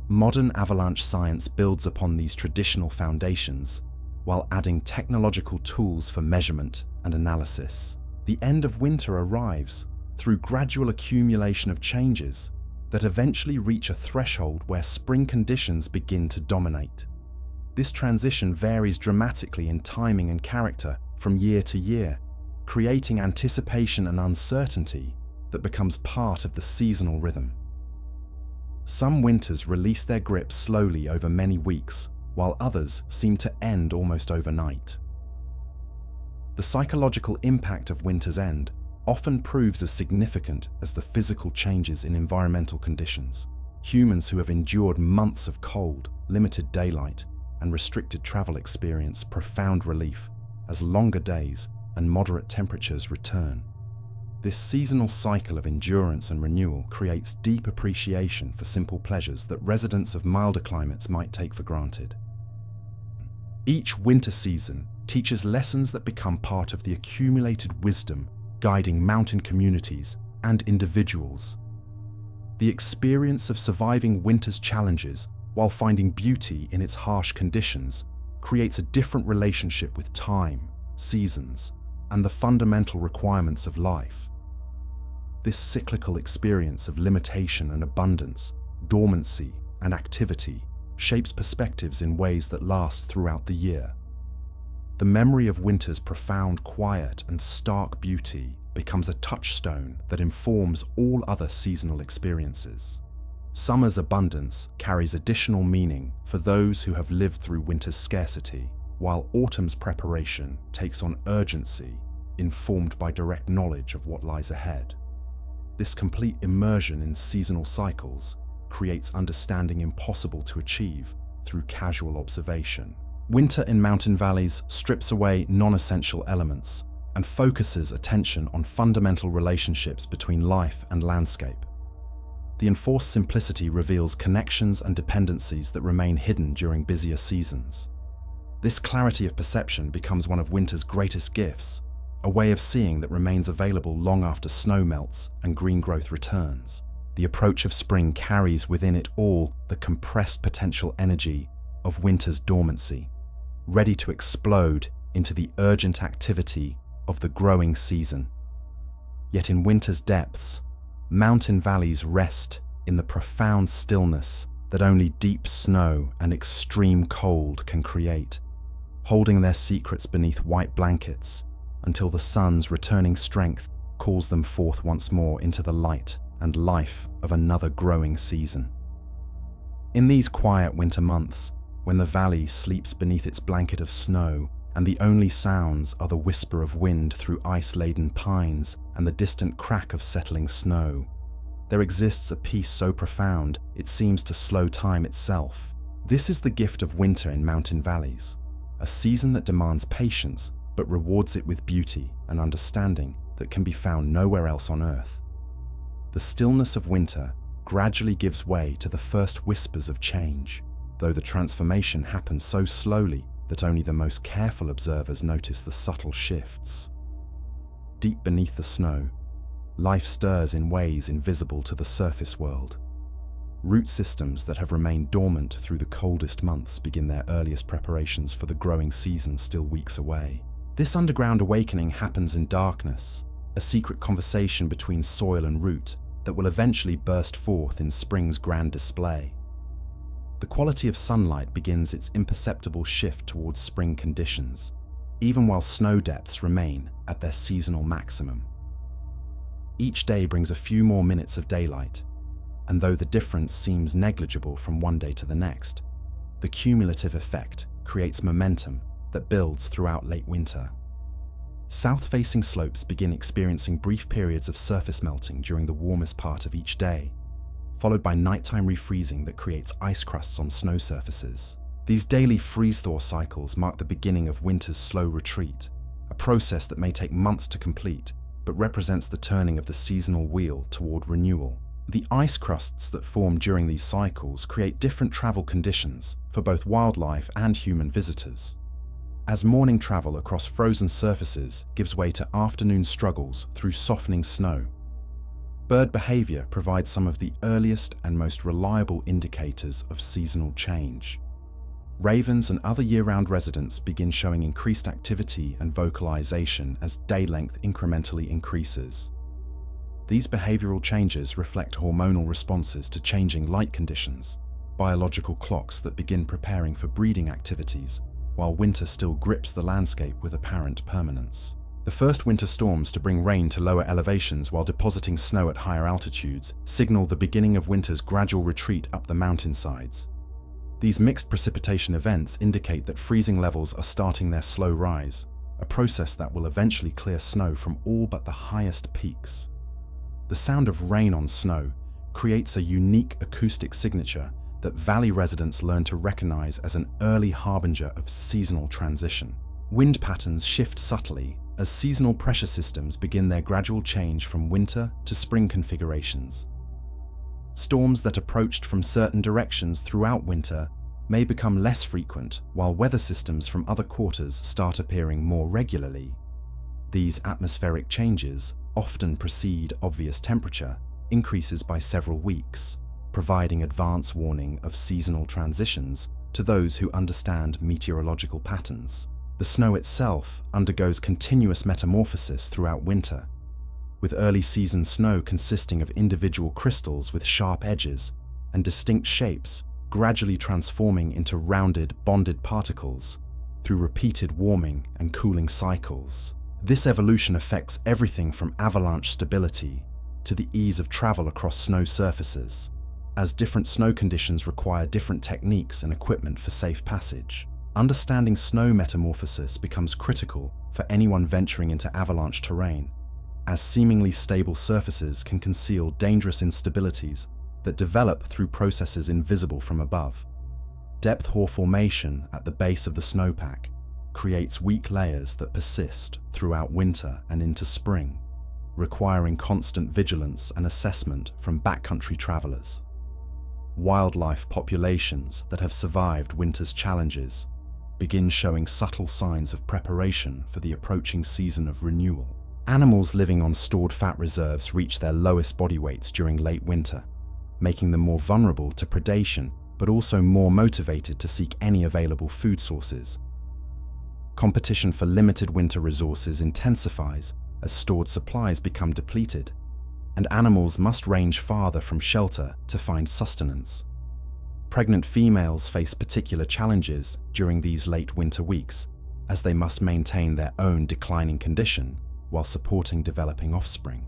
Modern avalanche science builds upon these traditional foundations while adding technological tools for measurement and analysis. The end of winter arrives through gradual accumulation of changes that eventually reach a threshold where spring conditions begin to dominate. This transition varies dramatically in timing and character from year to year, creating anticipation and uncertainty that becomes part of the seasonal rhythm. Some winters release their grip slowly over many weeks, while others seem to end almost overnight. The psychological impact of winter's end often proves as significant as the physical changes in environmental conditions. Humans who have endured months of cold, limited daylight, and restricted travel experience profound relief as longer days and moderate temperatures return. This seasonal cycle of endurance and renewal creates deep appreciation for simple pleasures that residents of milder climates might take for granted. Each winter season teaches lessons that become part of the accumulated wisdom guiding mountain communities and individuals. The experience of surviving winter's challenges while finding beauty in its harsh conditions creates a different relationship with time, seasons, and the fundamental requirements of life. This cyclical experience of limitation and abundance, dormancy and activity shapes perspectives in ways that last throughout the year. The memory of winter's profound quiet and stark beauty becomes a touchstone that informs all other seasonal experiences. Summer's abundance carries additional meaning for those who have lived through winter's scarcity, while autumn's preparation takes on urgency, informed by direct knowledge of what lies ahead. This complete immersion in seasonal cycles creates understanding impossible to achieve through casual observation. Winter in mountain valleys strips away non-essential elements and focuses attention on fundamental relationships between life and landscape. The enforced simplicity reveals connections and dependencies that remain hidden during busier seasons. This clarity of perception becomes one of winter's greatest gifts, a way of seeing that remains available long after snow melts and green growth returns. The approach of spring carries within it all the compressed potential energy of winter's dormancy, ready to explode into the urgent activity of the growing season. Yet in winter's depths, mountain valleys rest in the profound stillness that only deep snow and extreme cold can create, holding their secrets beneath white blankets until the sun's returning strength calls them forth once more into the light and life of another growing season. In these quiet winter months, when the valley sleeps beneath its blanket of snow and the only sounds are the whisper of wind through ice-laden pines and the distant crack of settling snow, there exists a peace so profound it seems to slow time itself. This is the gift of winter in mountain valleys, a season that demands patience but rewards it with beauty and understanding that can be found nowhere else on earth. The stillness of winter gradually gives way to the first whispers of change, though the transformation happens so slowly that only the most careful observers notice the subtle shifts. Deep beneath the snow, life stirs in ways invisible to the surface world. Root systems that have remained dormant through the coldest months begin their earliest preparations for the growing season still weeks away. This underground awakening happens in darkness, a secret conversation between soil and root that will eventually burst forth in spring's grand display. The quality of sunlight begins its imperceptible shift towards spring conditions, even while snow depths remain at their seasonal maximum. Each day brings a few more minutes of daylight, and though the difference seems negligible from one day to the next, the cumulative effect creates momentum that builds throughout late winter. South-facing slopes begin experiencing brief periods of surface melting during the warmest part of each day, followed by nighttime refreezing that creates ice crusts on snow surfaces. These daily freeze-thaw cycles mark the beginning of winter's slow retreat, a process that may take months to complete, but represents the turning of the seasonal wheel toward renewal. The ice crusts that form during these cycles create different travel conditions for both wildlife and human visitors. As morning travel across frozen surfaces gives way to afternoon struggles through softening snow, bird behavior provides some of the earliest and most reliable indicators of seasonal change. Ravens and other year-round residents begin showing increased activity and vocalization as day length incrementally increases. These behavioral changes reflect hormonal responses to changing light conditions, biological clocks that begin preparing for breeding activities, while winter still grips the landscape with apparent permanence. The first winter storms to bring rain to lower elevations while depositing snow at higher altitudes signal the beginning of winter's gradual retreat up the mountainsides. These mixed precipitation events indicate that freezing levels are starting their slow rise, a process that will eventually clear snow from all but the highest peaks. The sound of rain on snow creates a unique acoustic signature that valley residents learn to recognize as an early harbinger of seasonal transition. Wind patterns shift subtly as seasonal pressure systems begin their gradual change from winter to spring configurations. Storms that approached from certain directions throughout winter may become less frequent, while weather systems from other quarters start appearing more regularly. These atmospheric changes often precede obvious temperature increases by several weeks, providing advance warning of seasonal transitions to those who understand meteorological patterns. The snow itself undergoes continuous metamorphosis throughout winter, with early season snow consisting of individual crystals with sharp edges and distinct shapes gradually transforming into rounded, bonded particles through repeated warming and cooling cycles. This evolution affects everything from avalanche stability to the ease of travel across snow surfaces, as different snow conditions require different techniques and equipment for safe passage. Understanding snow metamorphosis becomes critical for anyone venturing into avalanche terrain, as seemingly stable surfaces can conceal dangerous instabilities that develop through processes invisible from above. Depth hoar formation at the base of the snowpack creates weak layers that persist throughout winter and into spring, requiring constant vigilance and assessment from backcountry travelers. Wildlife populations that have survived winter's challenges begin showing subtle signs of preparation for the approaching season of renewal. Animals living on stored fat reserves reach their lowest body weights during late winter, making them more vulnerable to predation, but also more motivated to seek any available food sources. Competition for limited winter resources intensifies as stored supplies become depleted, and animals must range farther from shelter to find sustenance. Pregnant females face particular challenges during these late winter weeks, as they must maintain their own declining condition while supporting developing offspring.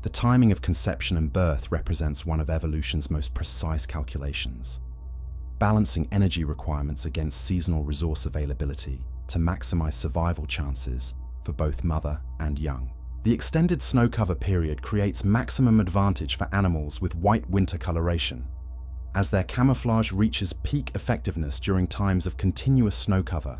The timing of conception and birth represents one of evolution's most precise calculations, balancing energy requirements against seasonal resource availability to maximize survival chances for both mother and young. The extended snow cover period creates maximum advantage for animals with white winter coloration, as their camouflage reaches peak effectiveness during times of continuous snow cover.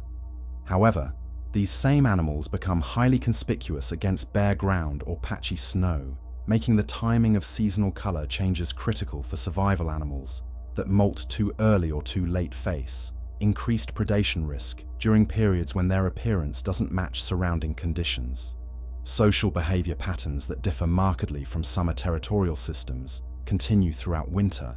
However, these same animals become highly conspicuous against bare ground or patchy snow, making the timing of seasonal color changes critical for survival animals that molt too early or too late face increased predation risk during periods when their appearance doesn't match surrounding conditions. Social behavior patterns that differ markedly from summer territorial systems continue throughout winter,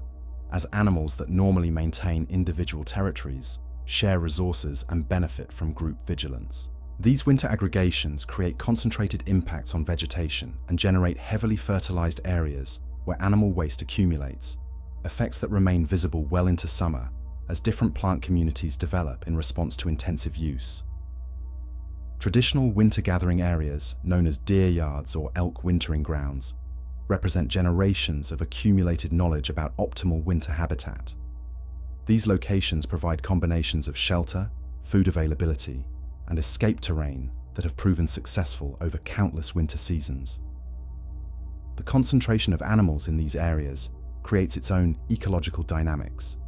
as animals that normally maintain individual territories share resources and benefit from group vigilance. These winter aggregations create concentrated impacts on vegetation and generate heavily fertilized areas where animal waste accumulates, effects that remain visible well into summer as different plant communities develop in response to intensive use. Traditional winter gathering areas, known as deer yards or elk wintering grounds, represent generations of accumulated knowledge about optimal winter habitat. These locations provide combinations of shelter, food availability, and escape terrain that have proven successful over countless winter seasons. The concentration of animals in these areas creates its own ecological dynamics,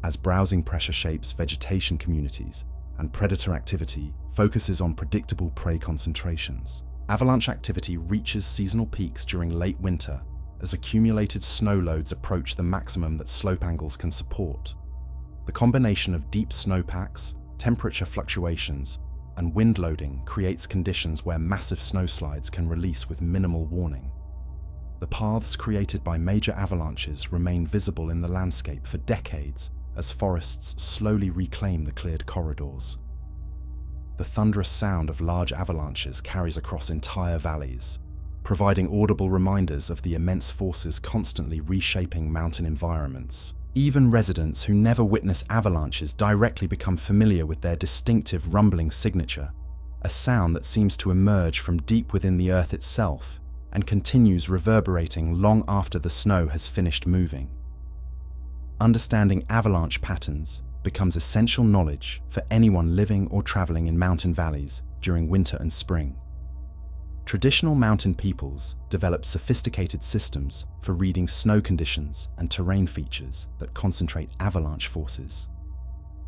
as browsing pressure shapes vegetation communities and predator activity focuses on predictable prey concentrations. Avalanche activity reaches seasonal peaks during late winter, as accumulated snow loads approach the maximum that slope angles can support. The combination of deep snowpacks, temperature fluctuations, and wind loading creates conditions where massive snowslides can release with minimal warning. The paths created by major avalanches remain visible in the landscape for decades as forests slowly reclaim the cleared corridors. The thunderous sound of large avalanches carries across entire valleys, providing audible reminders of the immense forces constantly reshaping mountain environments. Even residents who never witness avalanches directly become familiar with their distinctive rumbling signature, a sound that seems to emerge from deep within the earth itself and continues reverberating long after the snow has finished moving. Understanding avalanche patterns becomes essential knowledge for anyone living or traveling in mountain valleys during winter and spring. Traditional mountain peoples developed sophisticated systems for reading snow conditions and terrain features that concentrate avalanche forces.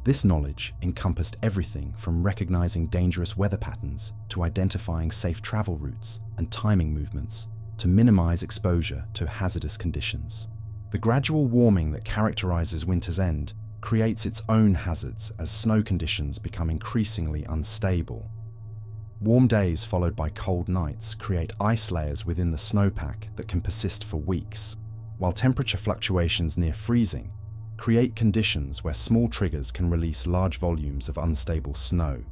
This knowledge encompassed everything from recognizing dangerous weather patterns to identifying safe travel routes and timing movements to minimize exposure to hazardous conditions. The gradual warming that characterizes winter's end creates its own hazards as snow conditions become increasingly unstable. Warm days followed by cold nights create ice layers within the snowpack that can persist for weeks, while temperature fluctuations near freezing create conditions where small triggers can release large volumes of unstable snow.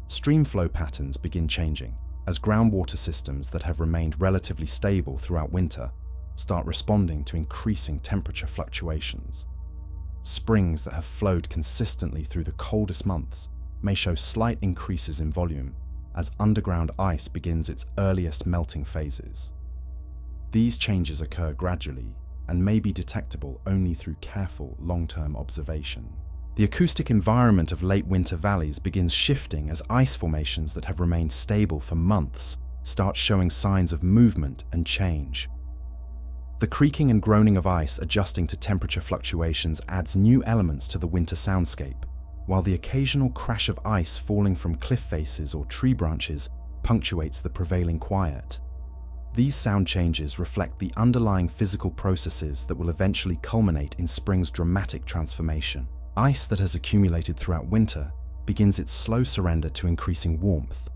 Stream flow patterns begin changing as groundwater systems that have remained relatively stable throughout winter start responding to increasing temperature fluctuations. Springs that have flowed consistently through the coldest months may show slight increases in volume as underground ice begins its earliest melting phases. These changes occur gradually and may be detectable only through careful long-term observation. The acoustic environment of late winter valleys begins shifting as ice formations that have remained stable for months start showing signs of movement and change. The creaking and groaning of ice adjusting to temperature fluctuations adds new elements to the winter soundscape, while the occasional crash of ice falling from cliff faces or tree branches punctuates the prevailing quiet. These sound changes reflect the underlying physical processes that will eventually culminate in spring's dramatic transformation. Ice that has accumulated throughout winter begins its slow surrender to increasing warmth,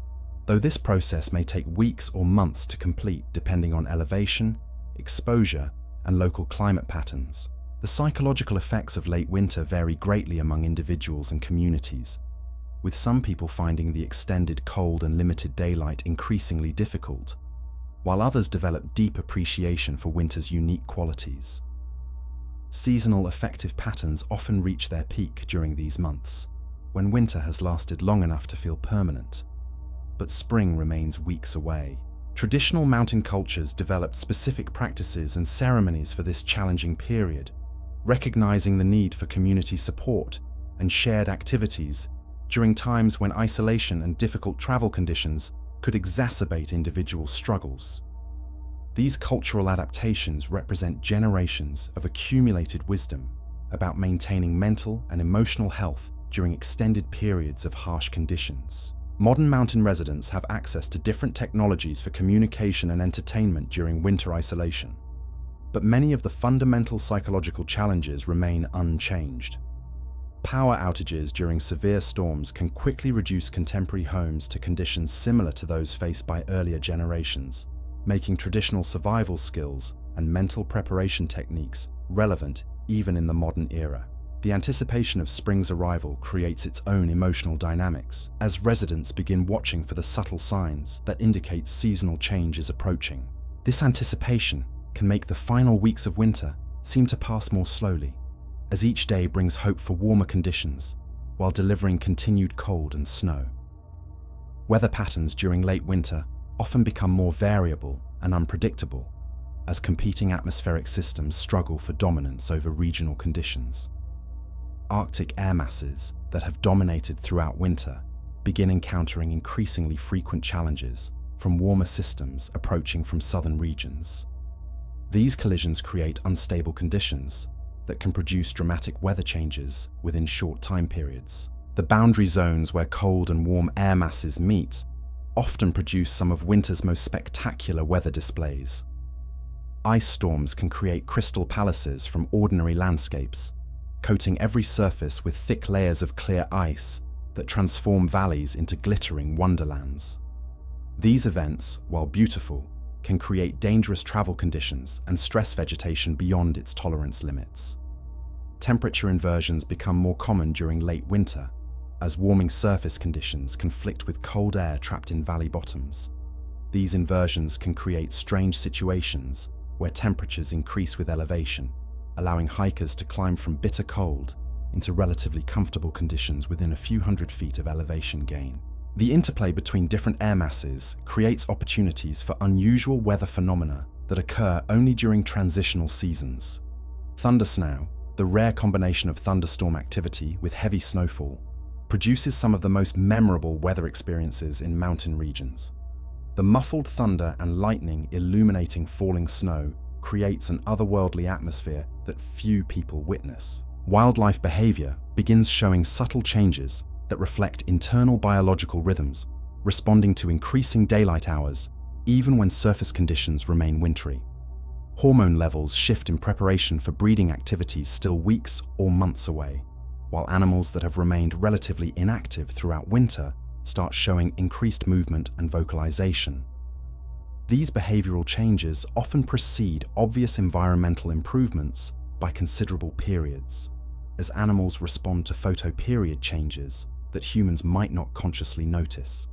though this process may take weeks or months to complete depending on elevation, exposure, and local climate patterns. The psychological effects of late winter vary greatly among individuals and communities, with some people finding the extended cold and limited daylight increasingly difficult, while others develop deep appreciation for winter's unique qualities. Seasonal affective patterns often reach their peak during these months, when winter has lasted long enough to feel permanent, but spring remains weeks away. Traditional mountain cultures developed specific practices and ceremonies for this challenging period, recognizing the need for community support and shared activities during times when isolation and difficult travel conditions could exacerbate individual struggles. These cultural adaptations represent generations of accumulated wisdom about maintaining mental and emotional health during extended periods of harsh conditions. Modern mountain residents have access to different technologies for communication and entertainment during winter isolation, but many of the fundamental psychological challenges remain unchanged. Power outages during severe storms can quickly reduce contemporary homes to conditions similar to those faced by earlier generations, making traditional survival skills and mental preparation techniques relevant even in the modern era. The anticipation of spring's arrival creates its own emotional dynamics, as residents begin watching for the subtle signs that indicate seasonal change is approaching. This anticipation can make the final weeks of winter seem to pass more slowly, as each day brings hope for warmer conditions while delivering continued cold and snow. Weather patterns during late winter often become more variable and unpredictable, as competing atmospheric systems struggle for dominance over regional conditions. Arctic air masses that have dominated throughout winter begin encountering increasingly frequent challenges from warmer systems approaching from southern regions. These collisions create unstable conditions that can produce dramatic weather changes within short time periods. The boundary zones where cold and warm air masses meet often produce some of winter's most spectacular weather displays. Ice storms can create crystal palaces from ordinary landscapes, coating every surface with thick layers of clear ice that transform valleys into glittering wonderlands. These events, while beautiful, can create dangerous travel conditions and stress vegetation beyond its tolerance limits. Temperature inversions become more common during late winter, as warming surface conditions conflict with cold air trapped in valley bottoms. These inversions can create strange situations where temperatures increase with elevation, allowing hikers to climb from bitter cold into relatively comfortable conditions within a few hundred feet of elevation gain. The interplay between different air masses creates opportunities for unusual weather phenomena that occur only during transitional seasons. Thundersnow, the rare combination of thunderstorm activity with heavy snowfall, produces some of the most memorable weather experiences in mountain regions. The muffled thunder and lightning illuminating falling snow creates an otherworldly atmosphere that few people witness. Wildlife behavior begins showing subtle changes that reflect internal biological rhythms, responding to increasing daylight hours even when surface conditions remain wintry. Hormone levels shift in preparation for breeding activities still weeks or months away, while animals that have remained relatively inactive throughout winter start showing increased movement and vocalization. These behavioral changes often precede obvious environmental improvements by considerable periods, as animals respond to photoperiod changes that humans might not consciously notice.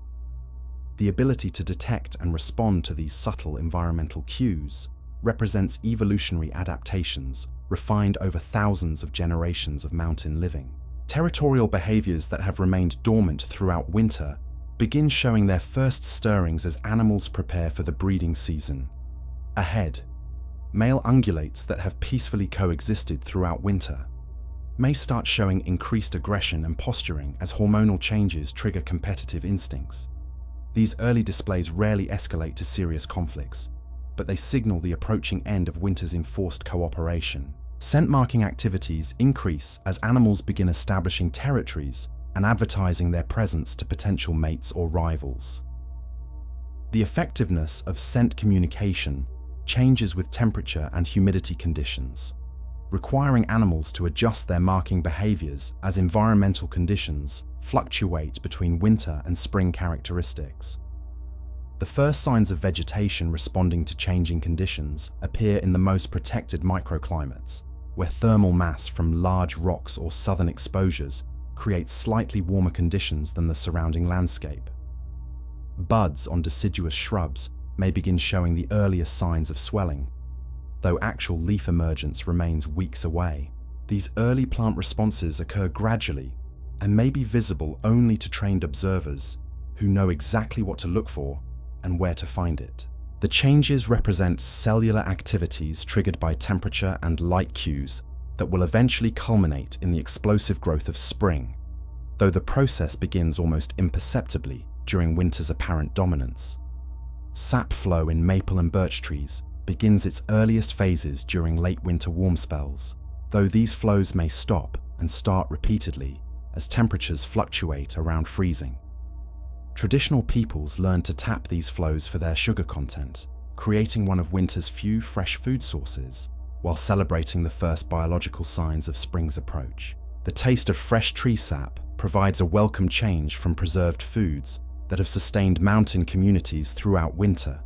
The ability to detect and respond to these subtle environmental cues represents evolutionary adaptations refined over thousands of generations of mountain living. Territorial behaviors that have remained dormant throughout winter begin showing their first stirrings as animals prepare for the breeding season. Ahead, male ungulates that have peacefully coexisted throughout winter may start showing increased aggression and posturing as hormonal changes trigger competitive instincts. These early displays rarely escalate to serious conflicts, but they signal the approaching end of winter's enforced cooperation. Scent marking activities increase as animals begin establishing territories and advertising their presence to potential mates or rivals. The effectiveness of scent communication changes with temperature and humidity conditions, requiring animals to adjust their marking behaviors as environmental conditions fluctuate between winter and spring characteristics. The first signs of vegetation responding to changing conditions appear in the most protected microclimates, where thermal mass from large rocks or southern exposures creates slightly warmer conditions than the surrounding landscape. Buds on deciduous shrubs may begin showing the earliest signs of swelling, though actual leaf emergence remains weeks away. These early plant responses occur gradually and may be visible only to trained observers who know exactly what to look for and where to find it. The changes represent cellular activities triggered by temperature and light cues that will eventually culminate in the explosive growth of spring, though the process begins almost imperceptibly during winter's apparent dominance. Sap flow in maple and birch trees begins its earliest phases during late winter warm spells, though these flows may stop and start repeatedly as temperatures fluctuate around freezing. Traditional peoples learned to tap these flows for their sugar content, creating one of winter's few fresh food sources, while celebrating the first biological signs of spring's approach. The taste of fresh tree sap provides a welcome change from preserved foods that have sustained mountain communities throughout winter.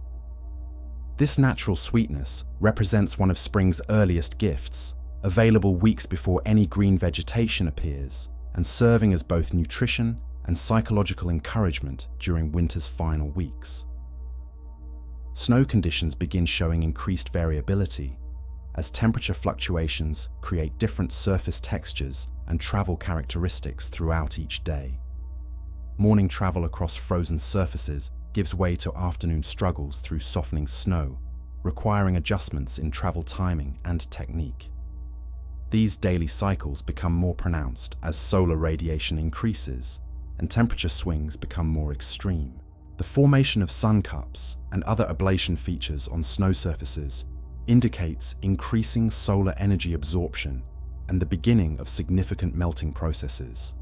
This natural sweetness represents one of spring's earliest gifts, available weeks before any green vegetation appears, and serving as both nutrition and psychological encouragement during winter's final weeks. Snow conditions begin showing increased variability, as temperature fluctuations create different surface textures and travel characteristics throughout each day. Morning travel across frozen surfaces gives way to afternoon struggles through softening snow, requiring adjustments in travel timing and technique. These daily cycles become more pronounced as solar radiation increases and temperature swings become more extreme. The formation of sun cups and other ablation features on snow surfaces indicates increasing solar energy absorption and the beginning of significant melting processes.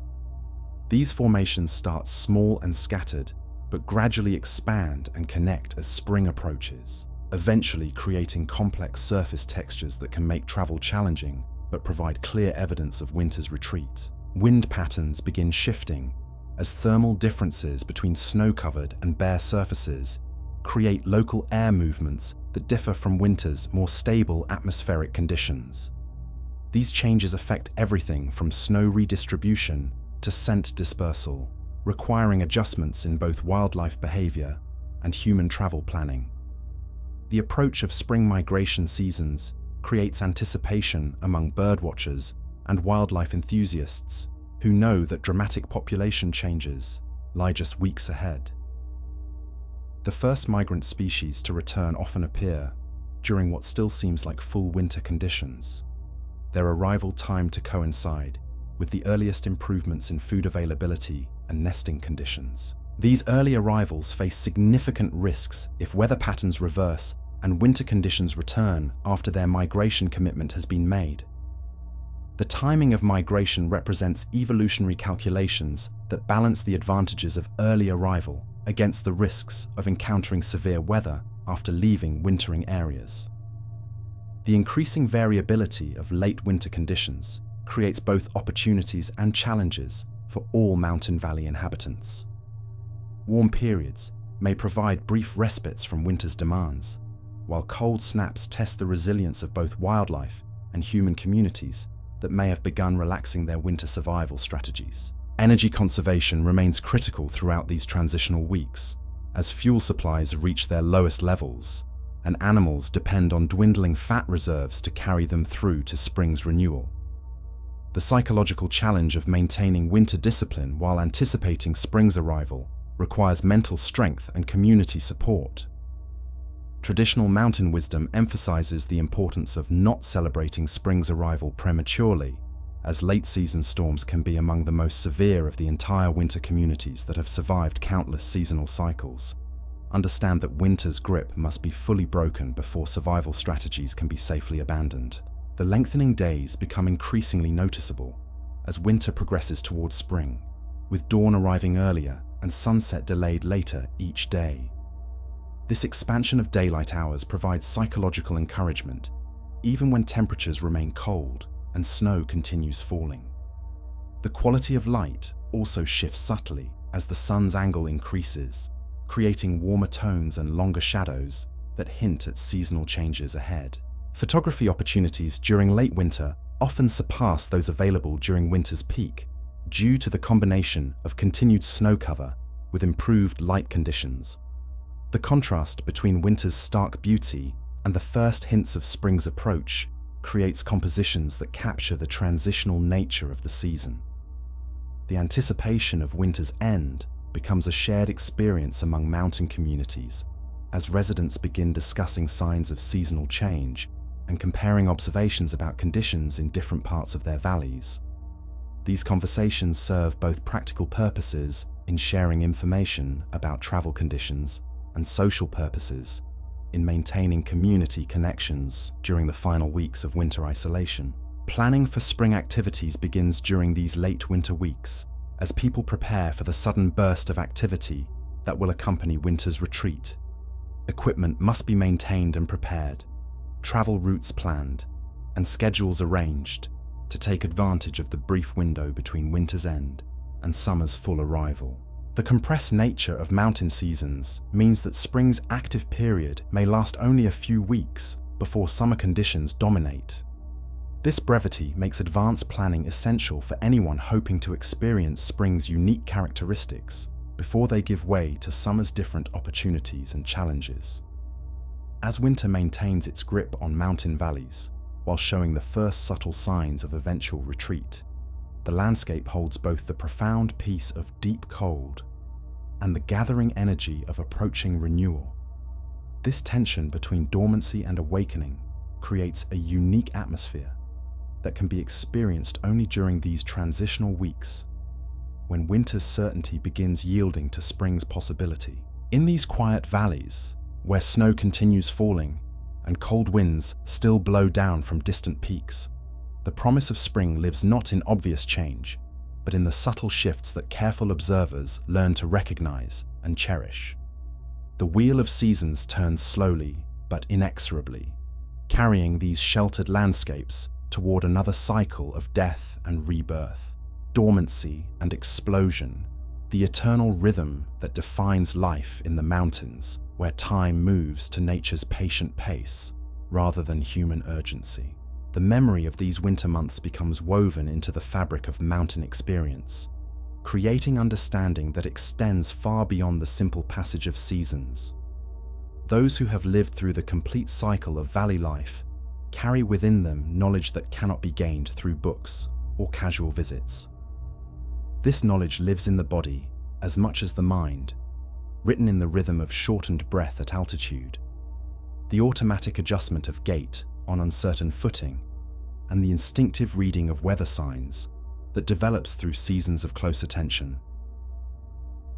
These formations start small and scattered, but gradually expand and connect as spring approaches. eventually creating complex surface textures that can make travel challenging but provide clear evidence of winter's retreat. Wind patterns begin shifting as thermal differences between snow-covered and bare surfaces create local air movements that differ from winter's more stable atmospheric conditions. These changes affect everything from snow redistribution to scent dispersal, requiring adjustments in both wildlife behavior and human travel planning. The approach of spring migration seasons creates anticipation among birdwatchers and wildlife enthusiasts who know that dramatic population changes lie just weeks ahead. The first migrant species to return often appear during what still seems like full winter conditions, their arrival timed to coincide with the earliest improvements in food availability and nesting conditions. These early arrivals face significant risks if weather patterns reverse and winter conditions return after their migration commitment has been made. The timing of migration represents evolutionary calculations that balance the advantages of early arrival against the risks of encountering severe weather after leaving wintering areas. The increasing variability of late winter conditions creates both opportunities and challenges for all mountain valley inhabitants. Warm periods may provide brief respites from winter's demands, while cold snaps test the resilience of both wildlife and human communities that may have begun relaxing their winter survival strategies. Energy conservation remains critical throughout these transitional weeks, as fuel supplies reach their lowest levels, and animals depend on dwindling fat reserves to carry them through to spring's renewal. The psychological challenge of maintaining winter discipline while anticipating spring's arrival requires mental strength and community support. Traditional mountain wisdom emphasizes the importance of not celebrating spring's arrival prematurely, as late-season storms can be among the most severe of the entire winter communities that have survived countless seasonal cycles. Understand that winter's grip must be fully broken before survival strategies can be safely abandoned. The lengthening days become increasingly noticeable as winter progresses towards spring, with dawn arriving earlier and sunset delayed later each day. This expansion of daylight hours provides psychological encouragement, even when temperatures remain cold and snow continues falling. The quality of light also shifts subtly as the sun's angle increases, creating warmer tones and longer shadows that hint at seasonal changes ahead. Photography opportunities during late winter often surpass those available during winter's peak, due to the combination of continued snow cover with improved light conditions. The contrast between winter's stark beauty and the first hints of spring's approach creates compositions that capture the transitional nature of the season. The anticipation of winter's end becomes a shared experience among mountain communities as residents begin discussing signs of seasonal change and comparing observations about conditions in different parts of their valleys. These conversations serve both practical purposes in sharing information about travel conditions and social purposes in maintaining community connections during the final weeks of winter isolation. Planning for spring activities begins during these late winter weeks as people prepare for the sudden burst of activity that will accompany winter's retreat. Equipment must be maintained and prepared, travel routes planned, and schedules arranged to take advantage of the brief window between winter's end and summer's full arrival. The compressed nature of mountain seasons means that spring's active period may last only a few weeks before summer conditions dominate. This brevity makes advanced planning essential for anyone hoping to experience spring's unique characteristics before they give way to summer's different opportunities and challenges. As winter maintains its grip on mountain valleys, while showing the first subtle signs of eventual retreat, the landscape holds both the profound peace of deep cold and the gathering energy of approaching renewal. This tension between dormancy and awakening creates a unique atmosphere that can be experienced only during these transitional weeks, when winter's certainty begins yielding to spring's possibility. In these quiet valleys, where snow continues falling and cold winds still blow down from distant peaks, the promise of spring lives not in obvious change, but in the subtle shifts that careful observers learn to recognize and cherish. The wheel of seasons turns slowly but inexorably, carrying these sheltered landscapes toward another cycle of death and rebirth, dormancy and explosion, the eternal rhythm that defines life in the mountains, where time moves to nature's patient pace rather than human urgency. The memory of these winter months becomes woven into the fabric of mountain experience, creating understanding that extends far beyond the simple passage of seasons. Those who have lived through the complete cycle of valley life carry within them knowledge that cannot be gained through books or casual visits. This knowledge lives in the body as much as the mind, written in the rhythm of shortened breath at altitude, the automatic adjustment of gait on uncertain footing, and the instinctive reading of weather signs that develops through seasons of close attention.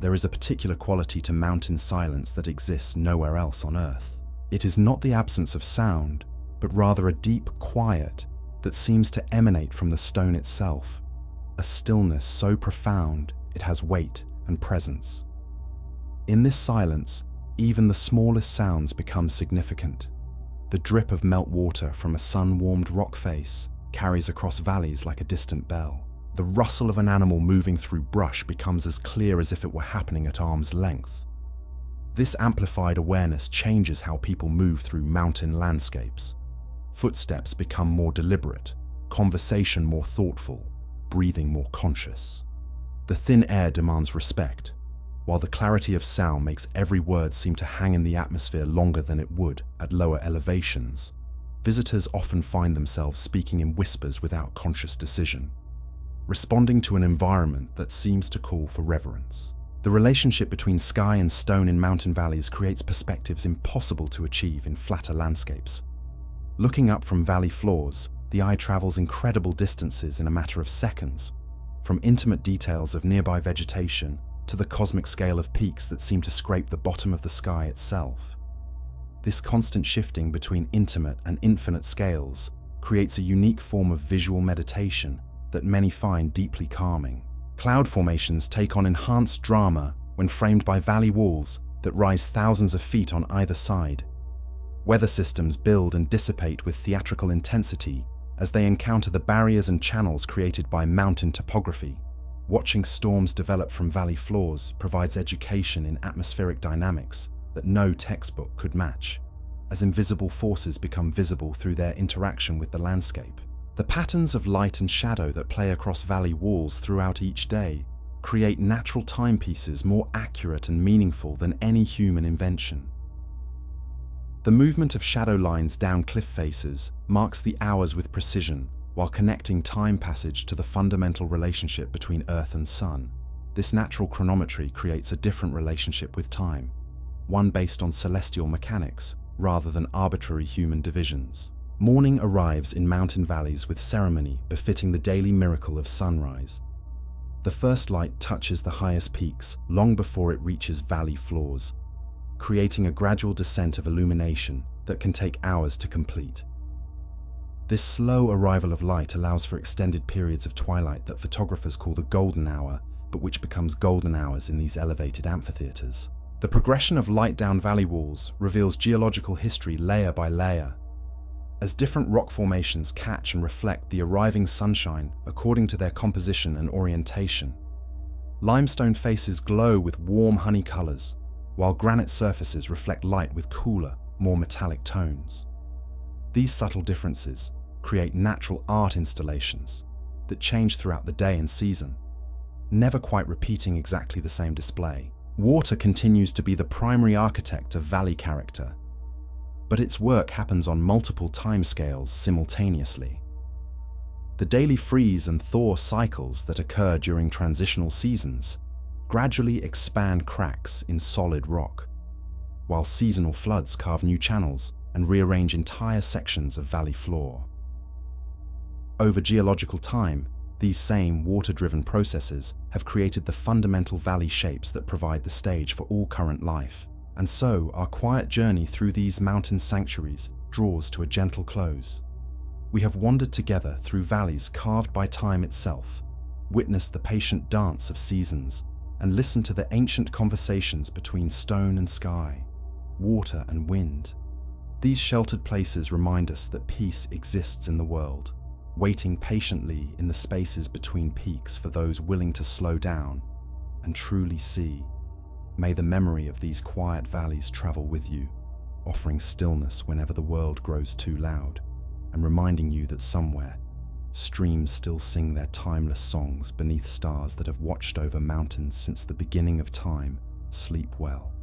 There is a particular quality to mountain silence that exists nowhere else on Earth. It is not the absence of sound, but rather a deep quiet that seems to emanate from the stone itself, a stillness so profound it has weight and presence. In this silence, even the smallest sounds become significant. The drip of meltwater from a sun-warmed rock face carries across valleys like a distant bell. The rustle of an animal moving through brush becomes as clear as if it were happening at arm's length. This amplified awareness changes how people move through mountain landscapes. Footsteps become more deliberate, conversation more thoughtful, breathing more conscious. The thin air demands respect, while the clarity of sound makes every word seem to hang in the atmosphere longer than it would at lower elevations. Visitors often find themselves speaking in whispers without conscious decision, responding to an environment that seems to call for reverence. The relationship between sky and stone in mountain valleys creates perspectives impossible to achieve in flatter landscapes. Looking up from valley floors, the eye travels incredible distances in a matter of seconds, from intimate details of nearby vegetation to the cosmic scale of peaks that seem to scrape the bottom of the sky itself. This constant shifting between intimate and infinite scales creates a unique form of visual meditation that many find deeply calming. Cloud formations take on enhanced drama when framed by valley walls that rise thousands of feet on either side. Weather systems build and dissipate with theatrical intensity as they encounter the barriers and channels created by mountain topography. Watching storms develop from valley floors provides education in atmospheric dynamics that no textbook could match, as invisible forces become visible through their interaction with the landscape. The patterns of light and shadow that play across valley walls throughout each day create natural timepieces more accurate and meaningful than any human invention. The movement of shadow lines down cliff faces marks the hours with precision, while connecting time passage to the fundamental relationship between Earth and Sun. This natural chronometry creates a different relationship with time, one based on celestial mechanics rather than arbitrary human divisions. Morning arrives in mountain valleys with ceremony befitting the daily miracle of sunrise. The first light touches the highest peaks long before it reaches valley floors, creating a gradual descent of illumination that can take hours to complete. This slow arrival of light allows for extended periods of twilight that photographers call the golden hour, but which becomes golden hours in these elevated amphitheaters. The progression of light down valley walls reveals geological history layer by layer, as different rock formations catch and reflect the arriving sunshine according to their composition and orientation. Limestone faces glow with warm honey colors, while granite surfaces reflect light with cooler, more metallic tones. These subtle differences create natural art installations that change throughout the day and season, never quite repeating exactly the same display. Water continues to be the primary architect of valley character, but its work happens on multiple timescales simultaneously. The daily freeze and thaw cycles that occur during transitional seasons gradually expand cracks in solid rock, while seasonal floods carve new channels and rearrange entire sections of valley floor. Over geological time, these same water-driven processes have created the fundamental valley shapes that provide the stage for all current life. And so, our quiet journey through these mountain sanctuaries draws to a gentle close. We have wandered together through valleys carved by time itself, witnessed the patient dance of seasons, and listened to the ancient conversations between stone and sky, water and wind. These sheltered places remind us that peace exists in the world, waiting patiently in the spaces between peaks for those willing to slow down and truly see. May the memory of these quiet valleys travel with you, offering stillness whenever the world grows too loud, and reminding you that somewhere, streams still sing their timeless songs beneath stars that have watched over mountains since the beginning of time. Sleep well.